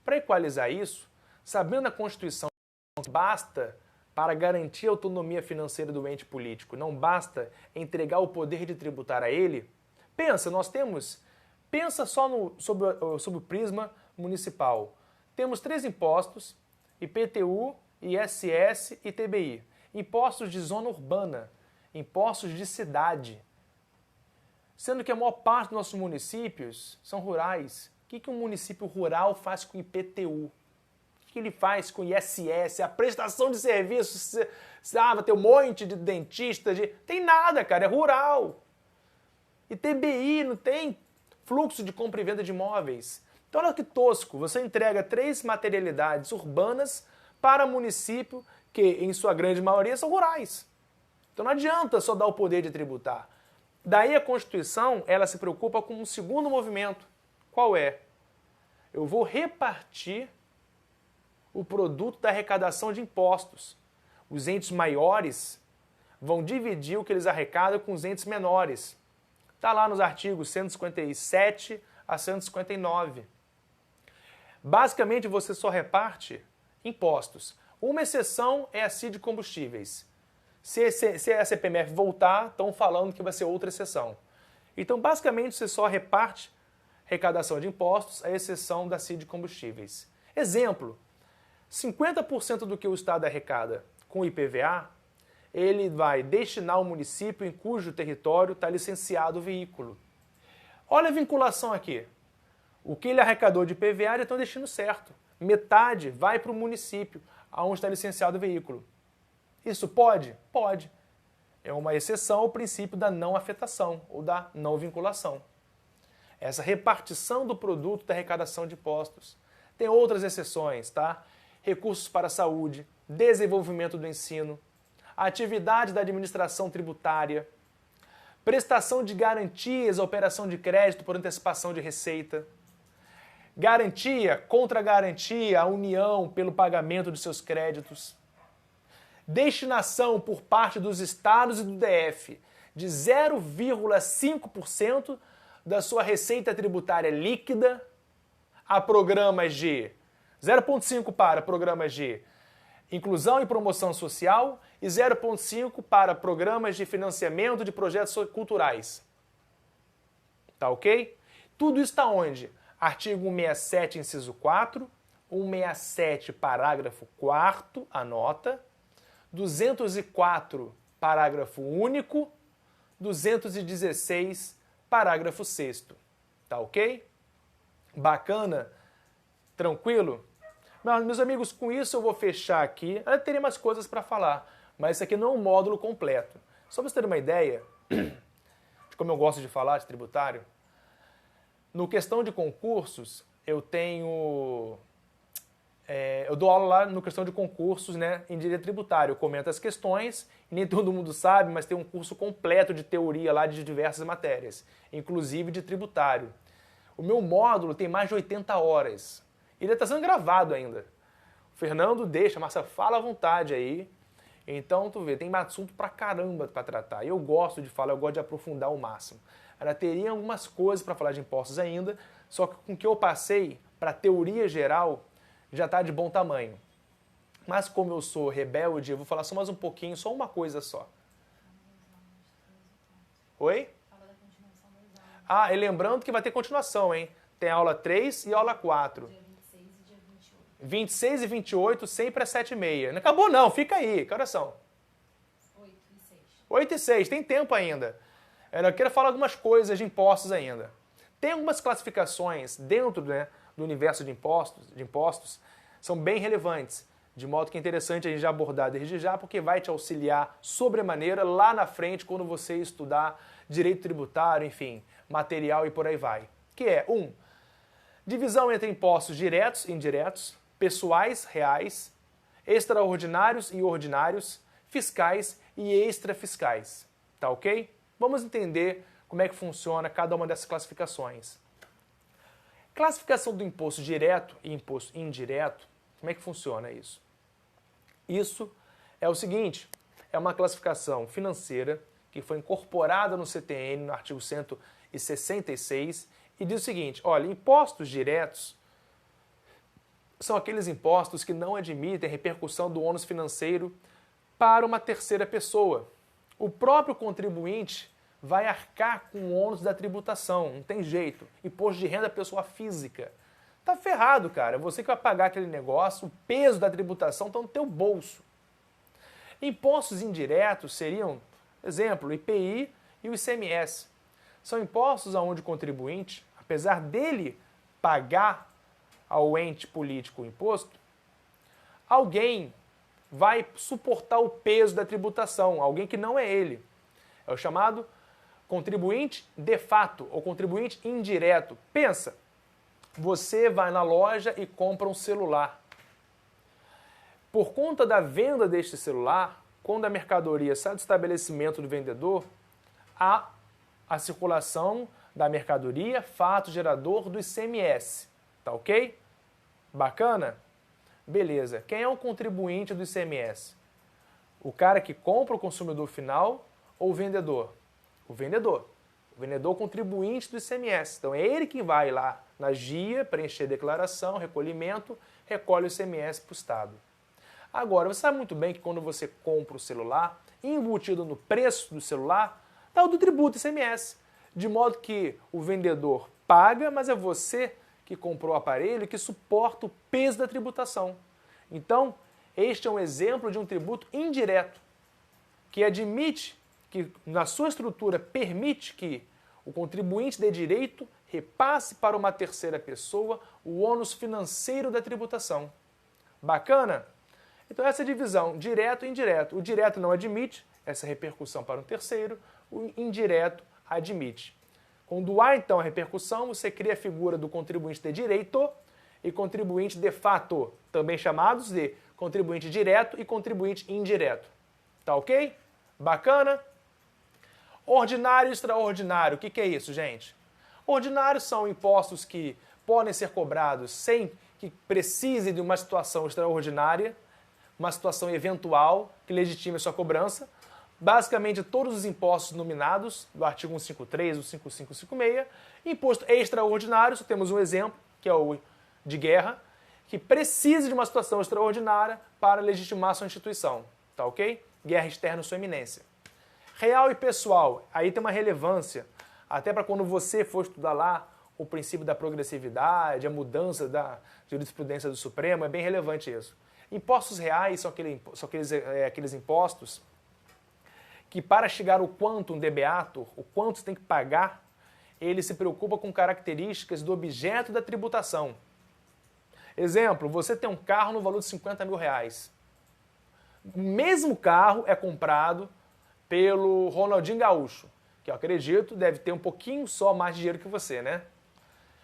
Para equalizar isso, sabendo a Constituição, não basta para garantir a autonomia financeira do ente político, não basta entregar o poder de tributar a ele. Pensa só sob o prisma municipal. Temos 3 impostos, IPTU, ISS e TBI. Impostos de zona urbana, impostos de cidade. Sendo que a maior parte dos nossos municípios são rurais. O que um município rural faz com IPTU? O que ele faz com ISS? A prestação de serviços, vai ter um monte de dentista, tem nada, cara, é rural. E TBI não tem fluxo de compra e venda de imóveis. Então olha que tosco, você entrega 3 materialidades urbanas para município que, em sua grande maioria, são rurais. Então não adianta só dar o poder de tributar. Daí a Constituição, ela se preocupa com um segundo movimento. Qual é? Eu vou repartir o produto da arrecadação de impostos. Os entes maiores vão dividir o que eles arrecadam com os entes menores. Está lá nos artigos 157 a 159. Basicamente, você só reparte impostos. Uma exceção é a CID Combustíveis. Se a CPMF voltar, estão falando que vai ser outra exceção. Então, basicamente, você só reparte arrecadação de impostos, à exceção da CID Combustíveis. Exemplo, 50% do que o Estado arrecada com IPVA, ele vai destinar ao município em cujo território está licenciado o veículo. Olha a vinculação aqui. O que ele arrecadou de IPVA, ele está no destino certo. Metade vai para o município, onde está licenciado o veículo. Isso pode? Pode. É uma exceção ao princípio da não afetação ou da não vinculação. essa repartição do produto da arrecadação de impostos. Tem outras exceções, tá? Recursos para a saúde, desenvolvimento do ensino, atividade da administração tributária, prestação de garantias à operação de crédito por antecipação de receita, garantia contra garantia à União pelo pagamento de seus créditos, destinação por parte dos estados e do DF de 0,5% da sua receita tributária líquida a programas de 0,5% para programas de inclusão e promoção social e 0,5% para programas de financiamento de projetos culturais. Tá ok? Tudo isso está onde? Artigo 167, inciso 4, 167, parágrafo 4º, anota, 204, parágrafo único, 216, parágrafo 6º. Tá ok? Bacana? Tranquilo? Meus amigos, com isso eu vou fechar aqui. Eu teria mais coisas para falar, mas isso aqui não é um módulo completo. Só para você ter uma ideia de como eu gosto de falar de tributário, no questão de concursos, eu dou aula lá no questão de concursos, né, em direito tributário. Eu comento as questões, nem todo mundo sabe, mas tem um curso completo de teoria lá de diversas matérias, inclusive de tributário. O meu módulo tem mais de 80 horas. E ele está sendo gravado ainda. O Fernando deixa, Márcia, fala à vontade aí. Então, tu vê, tem assunto pra caramba para tratar. Eu gosto de falar, eu gosto de aprofundar ao máximo. Ela teria algumas coisas para falar de impostos ainda, só que com o que eu passei para teoria geral, já está de bom tamanho. Mas como eu sou rebelde, eu vou falar só mais um pouquinho, só uma coisa só. Oi? Ah, e lembrando que vai ter continuação, hein? Tem aula 3 e aula 4. Dia 26 e dia 28. 26 e 28, sempre às 7h30. Não acabou não, fica aí. Que horas são? 8 e 6. 8 e 6, tem tempo ainda. Eu quero falar algumas coisas de impostos ainda. Tem algumas classificações dentro, né, do universo de impostos, são bem relevantes, de modo que é interessante a gente já abordar desde já, porque vai te auxiliar sobremaneira lá na frente quando você estudar direito tributário, enfim, material e por aí vai. Que é, 1. Divisão entre impostos diretos e indiretos, pessoais, reais, extraordinários e ordinários, fiscais e extrafiscais. Tá ok? Vamos entender como é que funciona cada uma dessas classificações. Classificação do imposto direto e imposto indireto, como é que funciona isso? Isso é o seguinte, é uma classificação financeira que foi incorporada no CTN, no artigo 166, e diz o seguinte, olha, impostos diretos são aqueles impostos que não admitem repercussão do ônus financeiro para uma terceira pessoa. O próprio contribuinte vai arcar com o ônus da tributação, não tem jeito. Imposto de renda pessoa física. Tá ferrado, cara. Você que vai pagar aquele negócio, o peso da tributação está no teu bolso. Impostos indiretos seriam, exemplo, o IPI e o ICMS. São impostos onde o contribuinte, apesar dele pagar ao ente político o imposto, alguém vai suportar o peso da tributação, alguém que não é ele. É o chamado contribuinte de fato ou contribuinte indireto. Pensa, você vai na loja e compra um celular. Por conta da venda deste celular, quando a mercadoria sai do estabelecimento do vendedor, há a circulação da mercadoria, fato gerador do ICMS. Tá ok? Bacana? Beleza. Quem é o contribuinte do ICMS? O cara que compra, o consumidor final, ou o vendedor? O vendedor. O vendedor contribuinte do ICMS. Então é ele que vai lá na GIA, preencher a declaração, recolhimento, recolhe o ICMS para o Estado. Agora, você sabe muito bem que quando você compra o celular, embutido no preço do celular, está o do tributo ICMS. De modo que o vendedor paga, mas é você que comprou o aparelho que suporta o peso da tributação. Então, este é um exemplo de um tributo indireto, que admite, que na sua estrutura permite que o contribuinte dê direito repasse para uma terceira pessoa o ônus financeiro da tributação. Bacana? Então essa é a divisão, direto e indireto. O direto não admite essa repercussão para um terceiro, o indireto admite. Quando há, então, a repercussão, você cria a figura do contribuinte de direito e contribuinte de fato, também chamados de contribuinte direto e contribuinte indireto. Tá ok? Bacana? Ordinário e extraordinário. O que é isso, gente? Ordinários são impostos que podem ser cobrados sem que precise de uma situação extraordinária, uma situação eventual que legitime a sua cobrança. Basicamente, todos os impostos nominados do artigo 153 ou 5556. Imposto extraordinário, só temos um exemplo, que é o de guerra, que precisa de uma situação extraordinária para legitimar sua instituição. Tá ok? Guerra externa, sua eminência. Real e pessoal, aí tem uma relevância, até para quando você for estudar lá o princípio da progressividade, a mudança da jurisprudência do Supremo, é bem relevante isso. Impostos reais são aqueles impostos que, para chegar ao quantum de beatur, o quanto você tem que pagar, ele se preocupa com características do objeto da tributação. Exemplo, você tem um carro no valor de 50 mil reais. O mesmo carro é comprado pelo Ronaldinho Gaúcho, que eu acredito deve ter um pouquinho só mais de dinheiro que você, né?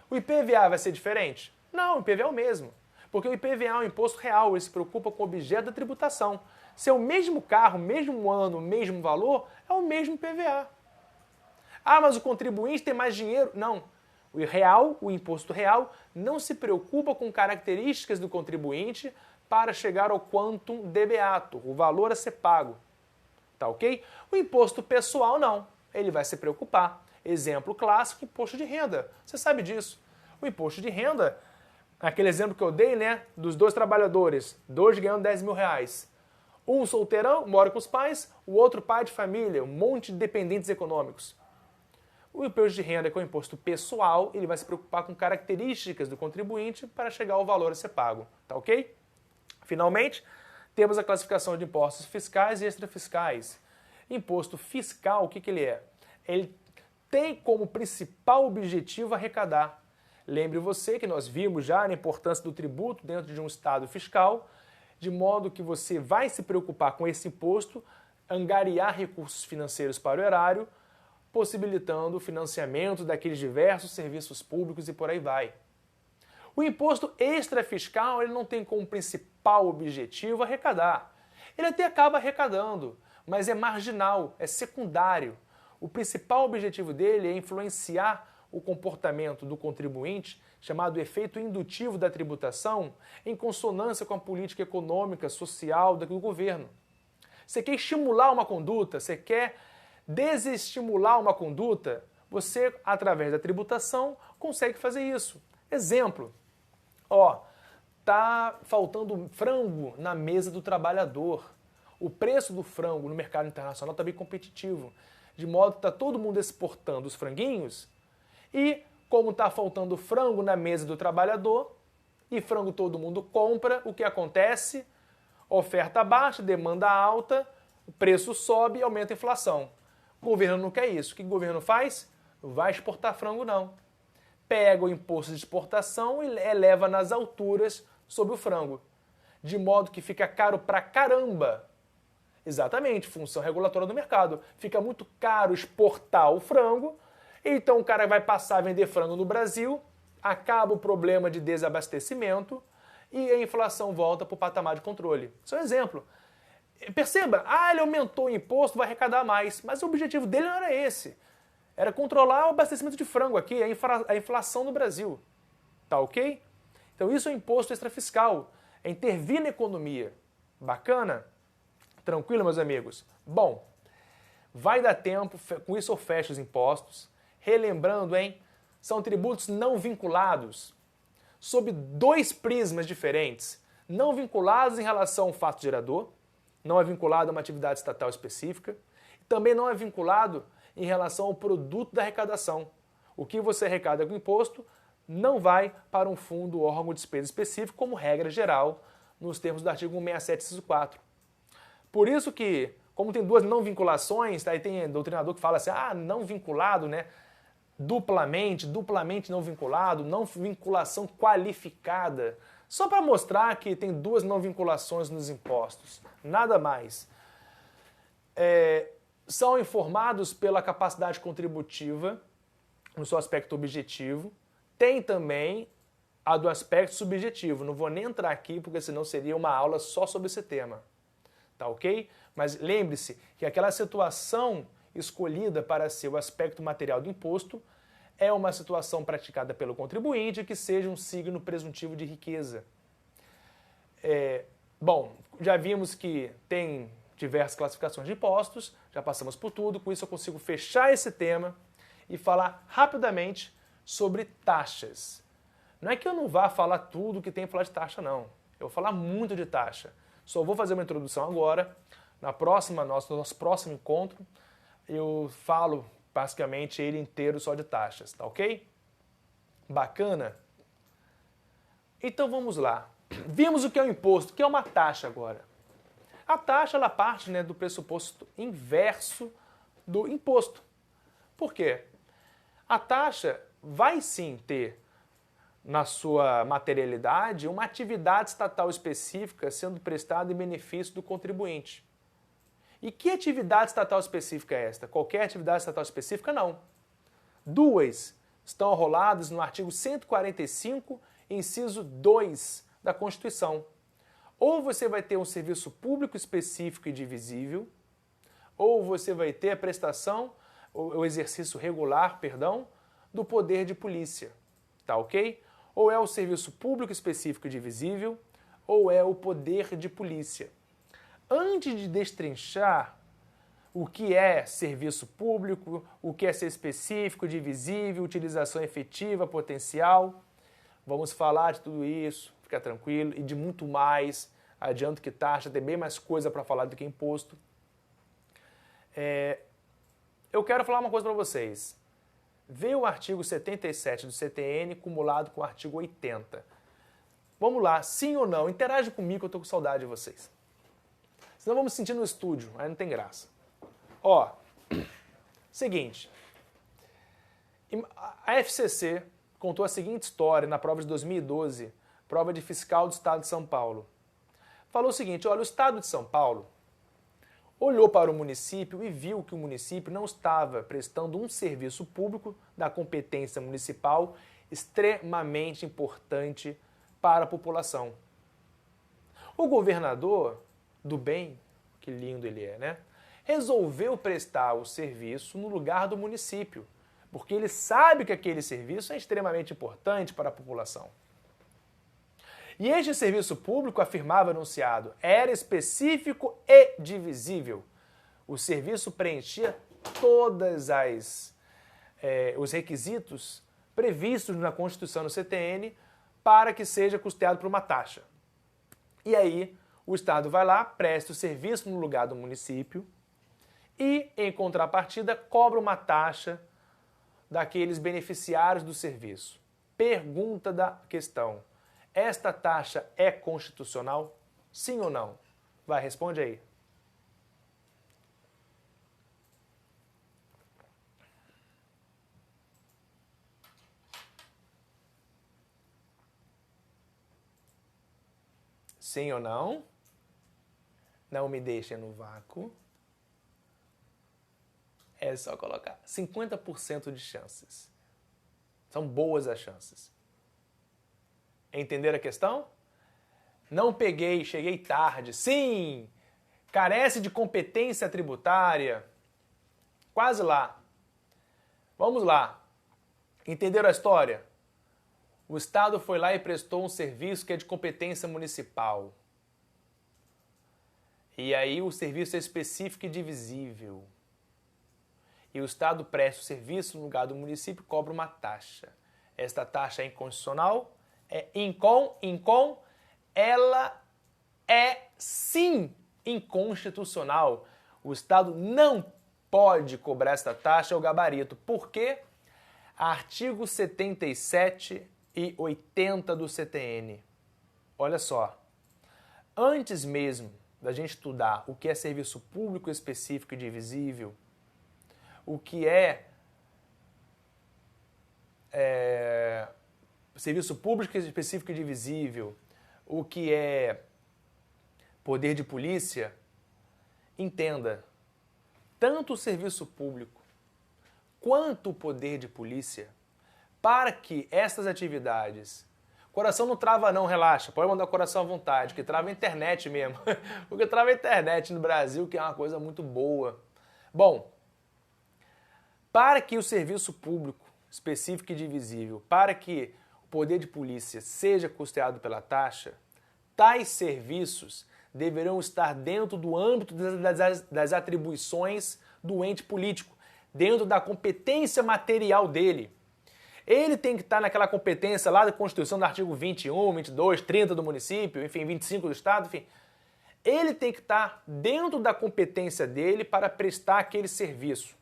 O IPVA vai ser diferente? Não, o IPVA é o mesmo. Porque o IPVA é um imposto real, ele se preocupa com o objeto da tributação. Se é o mesmo carro, mesmo ano, mesmo valor, é o mesmo IPVA. Ah, mas o contribuinte tem mais dinheiro? Não. O real, o imposto real, não se preocupa com características do contribuinte para chegar ao quantum de beatur, o valor a ser pago. Tá ok? O imposto pessoal não. Ele vai se preocupar. Exemplo clássico, imposto de renda. Você sabe disso. O imposto de renda, aquele exemplo que eu dei, né? Dos dois trabalhadores, dois ganhando 10 mil reais. Um solteirão, mora com os pais, o outro pai de família, um monte de dependentes econômicos. O imposto de renda, que é o imposto pessoal, ele vai se preocupar com características do contribuinte para chegar ao valor a ser pago. Tá ok? Finalmente, temos a classificação de impostos fiscais e extrafiscais. Imposto fiscal, o que ele é? Ele tem como principal objetivo arrecadar. Lembre você que nós vimos já a importância do tributo dentro de um estado fiscal, de modo que você vai se preocupar com esse imposto, angariar recursos financeiros para o erário, possibilitando o financiamento daqueles diversos serviços públicos e por aí vai. O imposto extrafiscal ele não tem como principal objetivo arrecadar. Ele até acaba arrecadando, mas é marginal, é secundário. O principal objetivo dele é influenciar o comportamento do contribuinte, chamado efeito indutivo da tributação, em consonância com a política econômica, social do governo. Você quer estimular uma conduta, você quer desestimular uma conduta, você, através da tributação, consegue fazer isso. Exemplo, tá faltando frango na mesa do trabalhador. O preço do frango no mercado internacional está bem competitivo, de modo que está todo mundo exportando os franguinhos e, como está faltando frango na mesa do trabalhador e frango todo mundo compra, o que acontece? Oferta baixa, demanda alta, o preço sobe e aumenta a inflação. O governo não quer isso. O que o governo faz? Não vai exportar frango, não. Pega o imposto de exportação e eleva nas alturas sobre o frango. De modo que fica caro pra caramba. Exatamente, função regulatória do mercado. Fica muito caro exportar o frango, então o cara vai passar a vender frango no Brasil, acaba o problema de desabastecimento e a inflação volta para o patamar de controle. Isso é um exemplo. Perceba, ele aumentou o imposto, vai arrecadar mais, mas o objetivo dele não era esse. Era controlar o abastecimento de frango aqui, a inflação no Brasil. Tá ok? Então isso é imposto extrafiscal, é intervir na economia. Bacana? Tranquilo, meus amigos? Bom, vai dar tempo, com isso eu fecho os impostos. Relembrando, são tributos não vinculados, sob dois prismas diferentes. Não vinculados em relação ao fato gerador, não é vinculado a uma atividade estatal específica, também não é vinculado em relação ao produto da arrecadação. O que você arrecada com imposto não vai para um fundo ou órgão de despesa específico, como regra geral, nos termos do artigo 167, inciso 4. Por isso que, como tem duas não vinculações, aí tem doutrinador que fala assim, não vinculado, né? Duplamente não vinculado, não vinculação qualificada. Só para mostrar que tem duas não vinculações nos impostos, nada mais. São informados pela capacidade contributiva no seu aspecto objetivo, tem também a do aspecto subjetivo. Não vou nem entrar aqui, porque senão seria uma aula só sobre esse tema. Tá ok? Mas lembre-se que aquela situação escolhida para ser o aspecto material do imposto é uma situação praticada pelo contribuinte que seja um signo presuntivo de riqueza. Bom, já vimos que tem diversas classificações de impostos, já passamos por tudo, com isso eu consigo fechar esse tema e falar rapidamente sobre taxas. Não é que eu não vá falar tudo que tem para falar de taxa, não. Eu vou falar muito de taxa. Só vou fazer uma introdução agora. No nosso próximo encontro, eu falo basicamente ele inteiro só de taxas, tá ok? Bacana? Então vamos lá. Vimos o que é o imposto, o que é uma taxa agora. A taxa ela parte, né, do pressuposto inverso do imposto. Por quê? A taxa vai sim ter na sua materialidade uma atividade estatal específica sendo prestada em benefício do contribuinte. E que atividade estatal específica é esta? Qualquer atividade estatal específica? Não. Duas estão arroladas no artigo 145, inciso 2 da Constituição. Ou você vai ter um serviço público específico e divisível, ou você vai ter a prestação, o exercício regular, perdão, do poder de polícia. Tá ok? Ou é o serviço público específico e divisível, ou é o poder de polícia. Antes de destrinchar o que é serviço público, o que é ser específico, divisível, utilização efetiva, potencial, vamos falar de tudo isso, fica tranquilo, e de muito mais. Adianto que taxa tem bem mais coisa para falar do que imposto. Eu quero falar uma coisa para vocês. Vê o artigo 77 do CTN cumulado com o artigo 80. Vamos lá, sim ou não? Interage comigo que eu estou com saudade de vocês. Senão vamos sentir no estúdio, aí não tem graça. Ó, seguinte. A FCC contou a seguinte história na prova de 2012, prova de fiscal do Estado de São Paulo. Falou o seguinte, olha, o Estado de São Paulo olhou para o município e viu que o município não estava prestando um serviço público da competência municipal extremamente importante para a população. O governador do bem, que lindo ele é, né? Resolveu prestar o serviço no lugar do município, porque ele sabe que aquele serviço é extremamente importante para a população. E este serviço público, afirmava o enunciado, era específico e divisível. O serviço preenchia todos os requisitos previstos na Constituição do CTN para que seja custeado por uma taxa. E aí, o Estado vai lá, presta o serviço no lugar do município e, em contrapartida, cobra uma taxa daqueles beneficiários do serviço. Pergunta da questão. Esta taxa é constitucional? Sim ou não? Vai, responde aí. Sim ou não? Não me deixem no vácuo. É só colocar 50% de chances. São boas as chances. Entenderam a questão? Não peguei, cheguei tarde. Sim! Carece de competência tributária. Quase lá. Vamos lá. Entenderam a história? O Estado foi lá e prestou um serviço que é de competência municipal. E aí o serviço é específico e divisível. E o Estado presta o serviço no lugar do município e cobra uma taxa. Esta taxa é inconstitucional? É ela é sim inconstitucional. O Estado não pode cobrar esta taxa, é o gabarito. Por quê? Artigo 77 e 80 do CTN. Olha só. Antes mesmo da gente estudar o que é serviço público específico e divisível, o que é serviço público específico e divisível, o que é poder de polícia, entenda, tanto o serviço público quanto o poder de polícia para que essas atividades... Coração não trava não, relaxa, pode mandar o coração à vontade, que trava a internet mesmo. O que trava a internet no Brasil, que é uma coisa muito boa. Bom, para que o serviço público específico e divisível, para que o poder de polícia seja custeado pela taxa, tais serviços deverão estar dentro do âmbito das atribuições do ente político, dentro da competência material dele. Ele tem que estar naquela competência lá da Constituição, do artigo 21, 22, 30 do município, enfim, 25 do Estado, enfim. Ele tem que estar dentro da competência dele para prestar aquele serviço.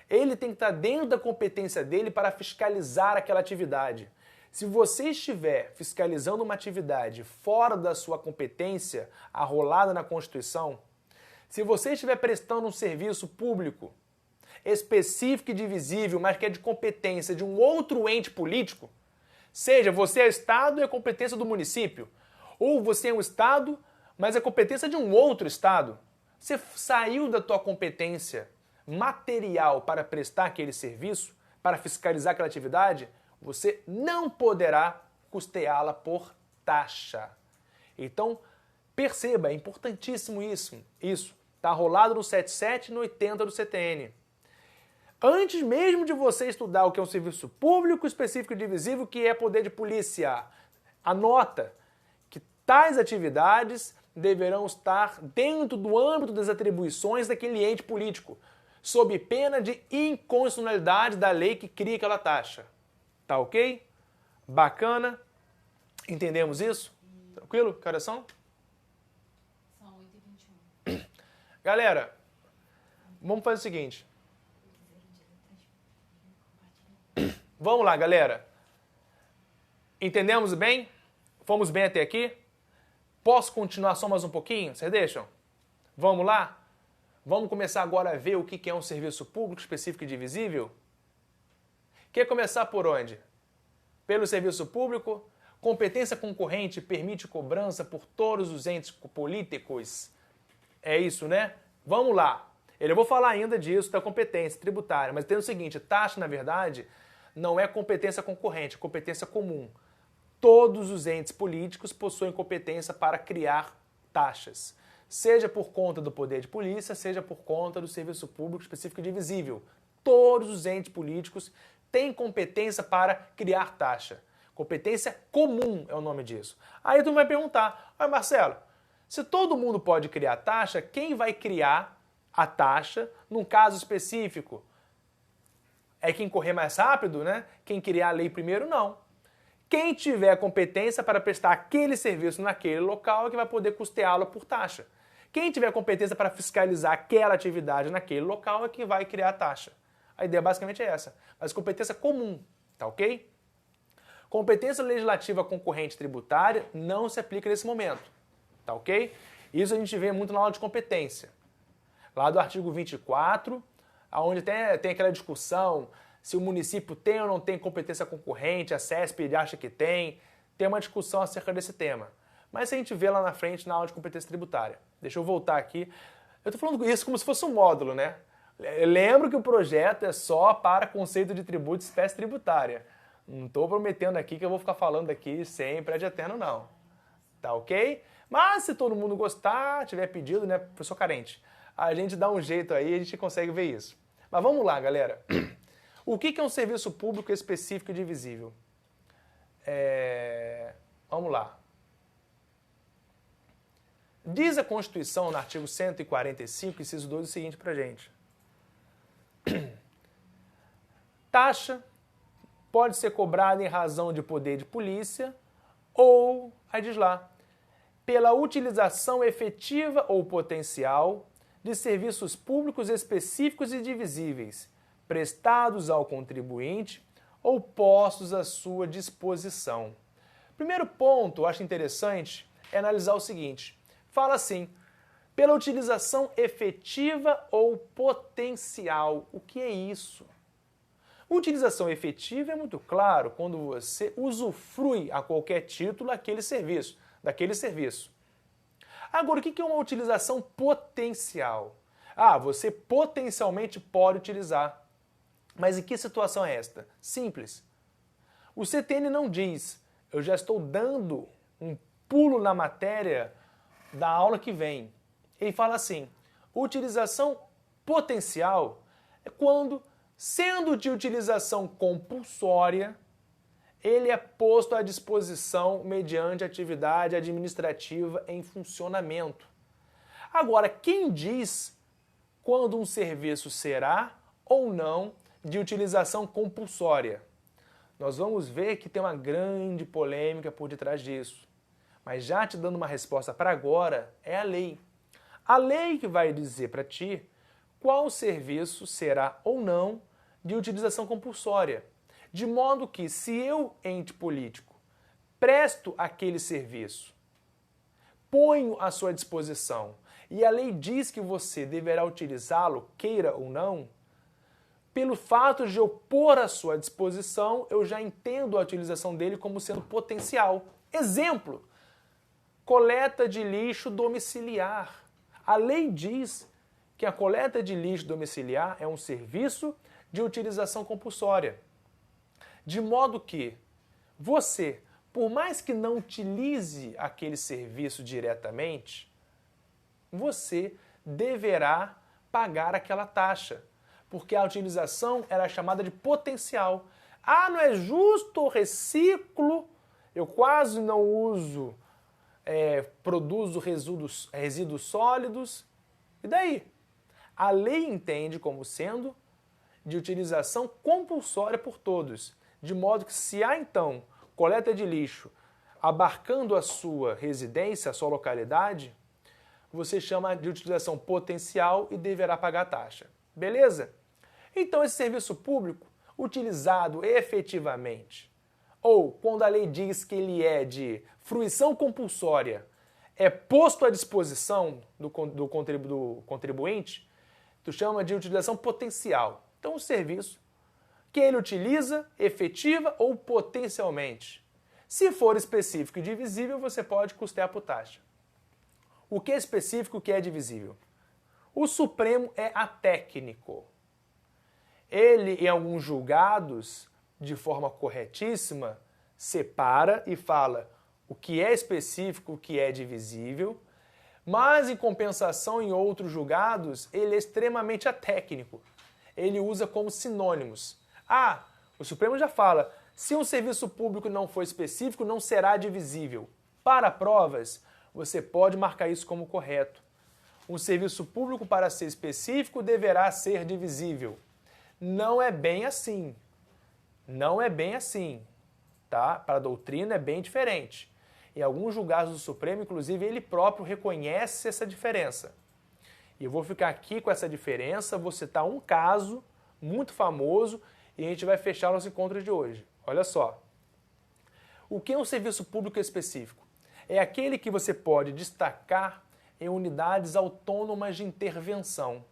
Ele tem que estar dentro da competência dele para fiscalizar aquela atividade. Se você estiver fiscalizando uma atividade fora da sua competência, arrolada na Constituição, se você estiver prestando um serviço público específico e divisível, mas que é de competência de um outro ente político, seja você é Estado e é competência do município, ou você é um Estado, mas é competência de um outro Estado, você saiu da tua competência material para prestar aquele serviço, para fiscalizar aquela atividade, você não poderá custeá-la por taxa. Então, perceba, é importantíssimo isso. Isso está rolado no 77 e no 80 do CTN. Antes mesmo de você estudar o que é um serviço público específico e divisível, que é poder de polícia, anota que tais atividades deverão estar dentro do âmbito das atribuições daquele ente político, sob pena de inconstitucionalidade da lei que cria aquela taxa. Tá ok? Bacana? Entendemos isso? Tranquilo? Que horas são? São 8h21. Galera, vamos fazer o seguinte. Vamos lá, galera. Entendemos bem? Fomos bem até aqui? Posso continuar só mais um pouquinho? Vocês deixam? Vamos lá? Vamos começar agora a ver o que é um serviço público específico e divisível? Quer começar por onde? Pelo serviço público? Competência concorrente permite cobrança por todos os entes políticos? É isso, né? Vamos lá. Eu vou falar ainda disso, da competência tributária, mas tem o seguinte, taxa, na verdade, não é competência concorrente, é competência comum. Todos os entes políticos possuem competência para criar taxas, seja por conta do poder de polícia, seja por conta do serviço público específico e divisível. Todos os entes políticos têm competência para criar taxa. Competência comum é o nome disso. Aí tu vai perguntar, Marcelo, se todo mundo pode criar taxa, quem vai criar a taxa num caso específico? É quem correr mais rápido, né? Quem criar a lei primeiro, não. Quem tiver competência para prestar aquele serviço naquele local é que vai poder custeá-lo por taxa. Quem tiver competência para fiscalizar aquela atividade naquele local é que vai criar a taxa. A ideia basicamente é essa. Mas competência comum, tá ok? Competência legislativa concorrente tributária não se aplica nesse momento, tá ok? Isso a gente vê muito na aula de competência. Lá do artigo 24, onde tem aquela discussão se o município tem ou não tem competência concorrente, a CESP acha que tem uma discussão acerca desse tema. Mas a gente vê lá na frente na aula de competência tributária. Deixa eu voltar aqui. Eu estou falando isso como se fosse um módulo, né? Lembro que o projeto é só para conceito de tributo e espécie tributária. Não estou prometendo aqui que eu vou ficar falando aqui sempre ad eterno, não. Tá ok? Mas se todo mundo gostar, tiver pedido, né, professor carente, a gente dá um jeito aí e a gente consegue ver isso. Mas vamos lá, galera. O que é um serviço público específico e divisível? Vamos lá. Diz a Constituição, no artigo 145, inciso 2, o seguinte pra gente. Taxa pode ser cobrada em razão de poder de polícia ou, aí diz lá, pela utilização efetiva ou potencial de serviços públicos específicos e divisíveis, prestados ao contribuinte ou postos à sua disposição. Primeiro ponto, eu acho interessante, é analisar o seguinte. Fala assim, pela utilização efetiva ou potencial. O que é isso? Utilização efetiva é muito claro quando você usufrui a qualquer título daquele serviço. Agora, o que é uma utilização potencial? Você potencialmente pode utilizar. Mas em que situação é esta? Simples. O CTN não diz, eu já estou dando um pulo na matéria da aula que vem. Ele fala assim, utilização potencial é quando, sendo de utilização compulsória, ele é posto à disposição mediante atividade administrativa em funcionamento. Agora, quem diz quando um serviço será ou não de utilização compulsória? Nós vamos ver que tem uma grande polêmica por detrás disso. Mas já te dando uma resposta para agora, é a lei. A lei que vai dizer para ti qual serviço será ou não de utilização compulsória. De modo que, se eu, ente político, presto aquele serviço, ponho à sua disposição, e a lei diz que você deverá utilizá-lo, queira ou não, pelo fato de eu pôr à sua disposição, eu já entendo a utilização dele como sendo potencial. Exemplo, coleta de lixo domiciliar. A lei diz que a coleta de lixo domiciliar é um serviço de utilização compulsória. De modo que você, por mais que não utilize aquele serviço diretamente, você deverá pagar aquela taxa, porque a utilização era chamada de potencial. Ah, não é justo, reciclo, eu quase não uso, produzo resíduos sólidos. E daí? A lei entende como sendo de utilização compulsória por todos, de modo que se há então coleta de lixo abarcando a sua residência, a sua localidade, você chama de utilização potencial e deverá pagar a taxa. Beleza? Então esse serviço público, utilizado efetivamente, ou quando a lei diz que ele é de fruição compulsória, é posto à disposição do contribuinte, tu chama de utilização potencial. Então o serviço que ele utiliza, efetiva ou potencialmente. Se for específico e divisível, você pode custear por taxa. O que é específico e o que é divisível? O Supremo é atécnico. Ele, em alguns julgados, de forma corretíssima, separa e fala o que é específico, o que é divisível, mas, em compensação, em outros julgados, ele é extremamente atécnico. Ele usa como sinônimos. Ah, o Supremo já fala, se um serviço público não for específico, não será divisível. Para provas, você pode marcar isso como correto. Um serviço público, para ser específico, deverá ser divisível. Não é bem assim. Não é bem assim. Tá? Para a doutrina é bem diferente. Em alguns julgados do Supremo, inclusive, ele próprio reconhece essa diferença. E eu vou ficar aqui com essa diferença, vou citar um caso muito famoso e a gente vai fechar nosso encontro de hoje. Olha só. O que é um serviço público específico? É aquele que você pode destacar em unidades autônomas de intervenção.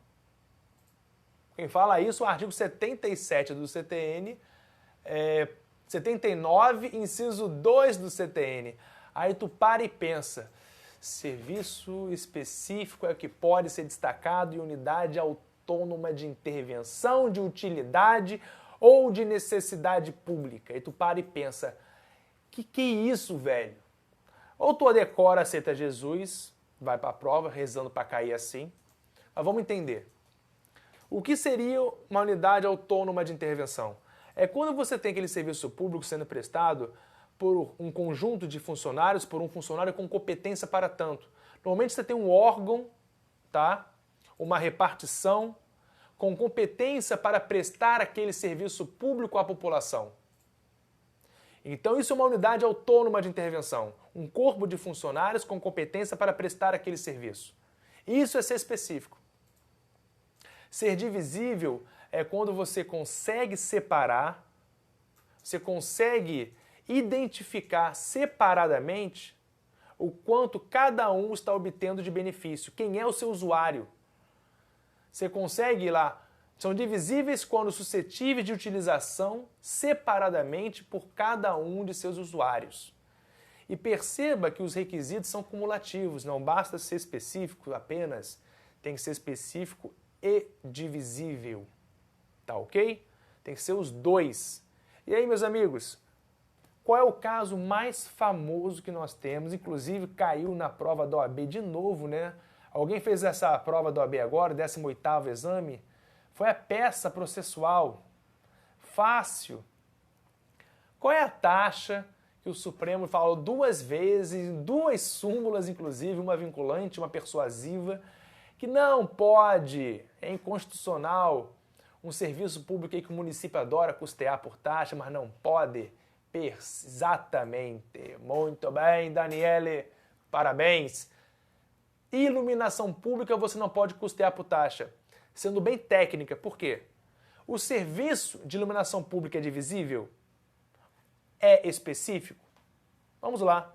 Quem fala isso é o artigo 77 do CTN, 79, inciso 2 do CTN. Aí tu para e pensa, serviço específico é o que pode ser destacado em unidade autônoma de intervenção, de utilidade ou de necessidade pública. Aí tu para e pensa, que é isso, velho? Ou tu decora, aceita Jesus, vai para a prova, rezando para cair assim. Mas vamos entender. O que seria uma unidade autônoma de intervenção? É quando você tem aquele serviço público sendo prestado por um conjunto de funcionários, por um funcionário com competência para tanto. Normalmente você tem um órgão, tá? Uma repartição com competência para prestar aquele serviço público à população. Então isso é uma unidade autônoma de intervenção, um corpo de funcionários com competência para prestar aquele serviço. Isso é ser específico. Ser divisível é quando você consegue separar, você consegue identificar separadamente o quanto cada um está obtendo de benefício, quem é o seu usuário. Você consegue ir lá, são divisíveis quando suscetíveis de utilização separadamente por cada um de seus usuários. E perceba que os requisitos são cumulativos, não basta ser específico apenas, tem que ser específico e divisível. Tá ok? Tem que ser os dois. E aí, meus amigos, qual é o caso mais famoso que nós temos? Inclusive, caiu na prova da OAB de novo, né? Alguém fez essa prova da OAB agora, 18º exame? Foi a peça processual. Fácil. Qual é a taxa que o Supremo falou 2 vezes, em 2 súmulas, inclusive, uma vinculante, uma persuasiva, que não pode, é inconstitucional, um serviço público aí que o município adora custear por taxa, mas não pode? Exatamente. Muito bem, Daniele. Parabéns. Iluminação pública você não pode custear por taxa. Sendo bem técnica, por quê? O serviço de iluminação pública é divisível? É específico? Vamos lá.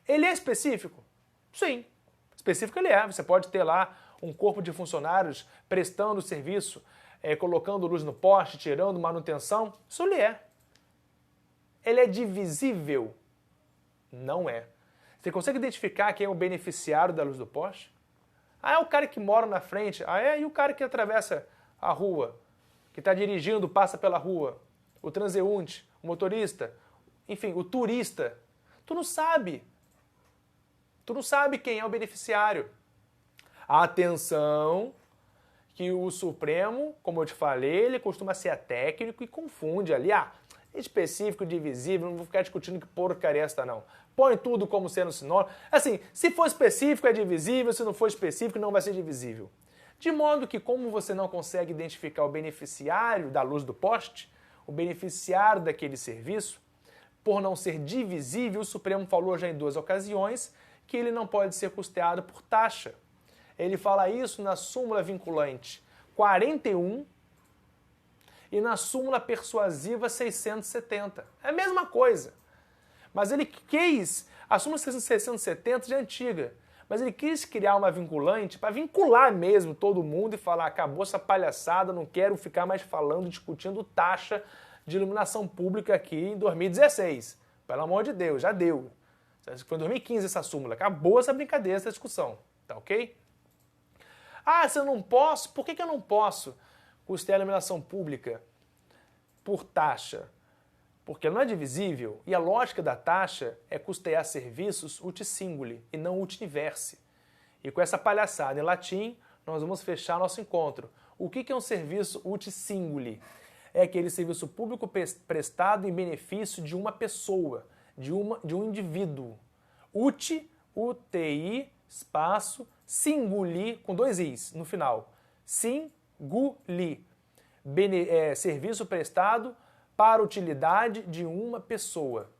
Ele é específico? Sim. Específico ele é. Você pode ter lá um corpo de funcionários prestando serviço, colocando luz no poste, tirando manutenção. Isso ele é. Ele é divisível? Não é. Você consegue identificar quem é o beneficiário da luz do poste? Ah, é o cara que mora na frente. Ah, é? E o cara que atravessa a rua? Que está dirigindo, passa pela rua? O transeunte? O motorista? Enfim, o turista? Tu não sabe. Tu não sabe quem é o beneficiário. Atenção, que o Supremo, como eu te falei, ele costuma ser técnico e confunde ali. Específico, divisível, não vou ficar discutindo que porcaria é esta não. Põe tudo como sendo sinônimo. Assim, se for específico é divisível, se não for específico não vai ser divisível. De modo que, como você não consegue identificar o beneficiário da luz do poste, o beneficiário daquele serviço, por não ser divisível, o Supremo falou já em 2 ocasiões que ele não pode ser custeado por taxa. Ele fala isso na súmula vinculante 41 e na súmula persuasiva 670. É a mesma coisa. Mas ele quis, a súmula 670 já é antiga, mas ele quis criar uma vinculante para vincular mesmo todo mundo e falar, acabou essa palhaçada, não quero ficar mais falando, discutindo taxa de iluminação pública aqui em 2016. Pelo amor de Deus, já deu. Foi em 2015 essa súmula, acabou essa brincadeira, essa discussão, tá ok? Se eu não posso, por que eu não posso custear a iluminação pública por taxa? Porque não é divisível e a lógica da taxa é custear serviços uti singuli e não uti diversi. E com essa palhaçada em latim, nós vamos fechar nosso encontro. O que é um serviço uti singuli? É aquele serviço público prestado em benefício de uma pessoa, de um indivíduo. Uti, UTI, espaço, singuli, com 2 i's no final. Singuli. Serviço prestado para utilidade de uma pessoa.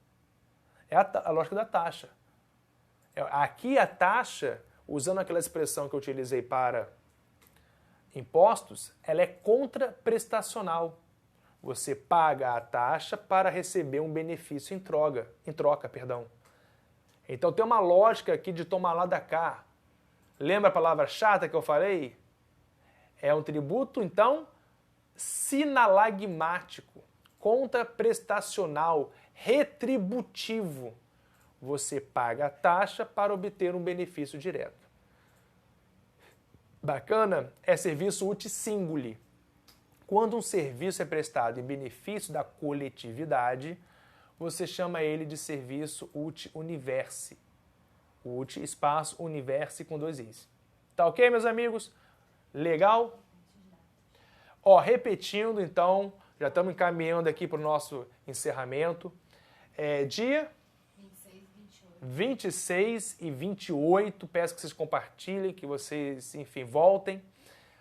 É a lógica da taxa. Aqui a taxa, usando aquela expressão que eu utilizei para impostos, ela é contraprestacional. Você paga a taxa para receber um benefício em troca. Então tem uma lógica aqui de tomar lá da cá. Lembra a palavra chata que eu falei? É um tributo, então, sinalagmático, contraprestacional, retributivo. Você paga a taxa para obter um benefício direto. Bacana? É serviço uti singuli. Quando um serviço é prestado em benefício da coletividade, você chama ele de serviço uti universi. Uti, espaço, universi com 2 i's. Tá ok, meus amigos? Legal? Repetindo, então, já estamos encaminhando aqui para o nosso encerramento. Dia 26 e 28, peço que vocês compartilhem, que vocês, enfim, voltem.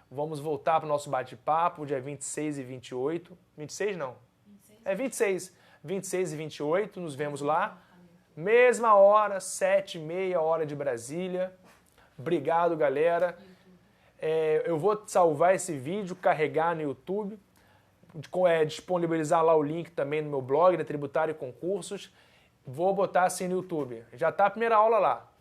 Vamos voltar para o nosso bate-papo, dia 26 e 28. 26 não. 26. 26 e 28, nos vemos lá. Mesma hora, 7h30, hora de Brasília. Obrigado, galera. Eu vou salvar esse vídeo, carregar no YouTube, disponibilizar lá o link também no meu blog, da Tributário e Concursos. Vou botar assim no YouTube. Já está a primeira aula lá.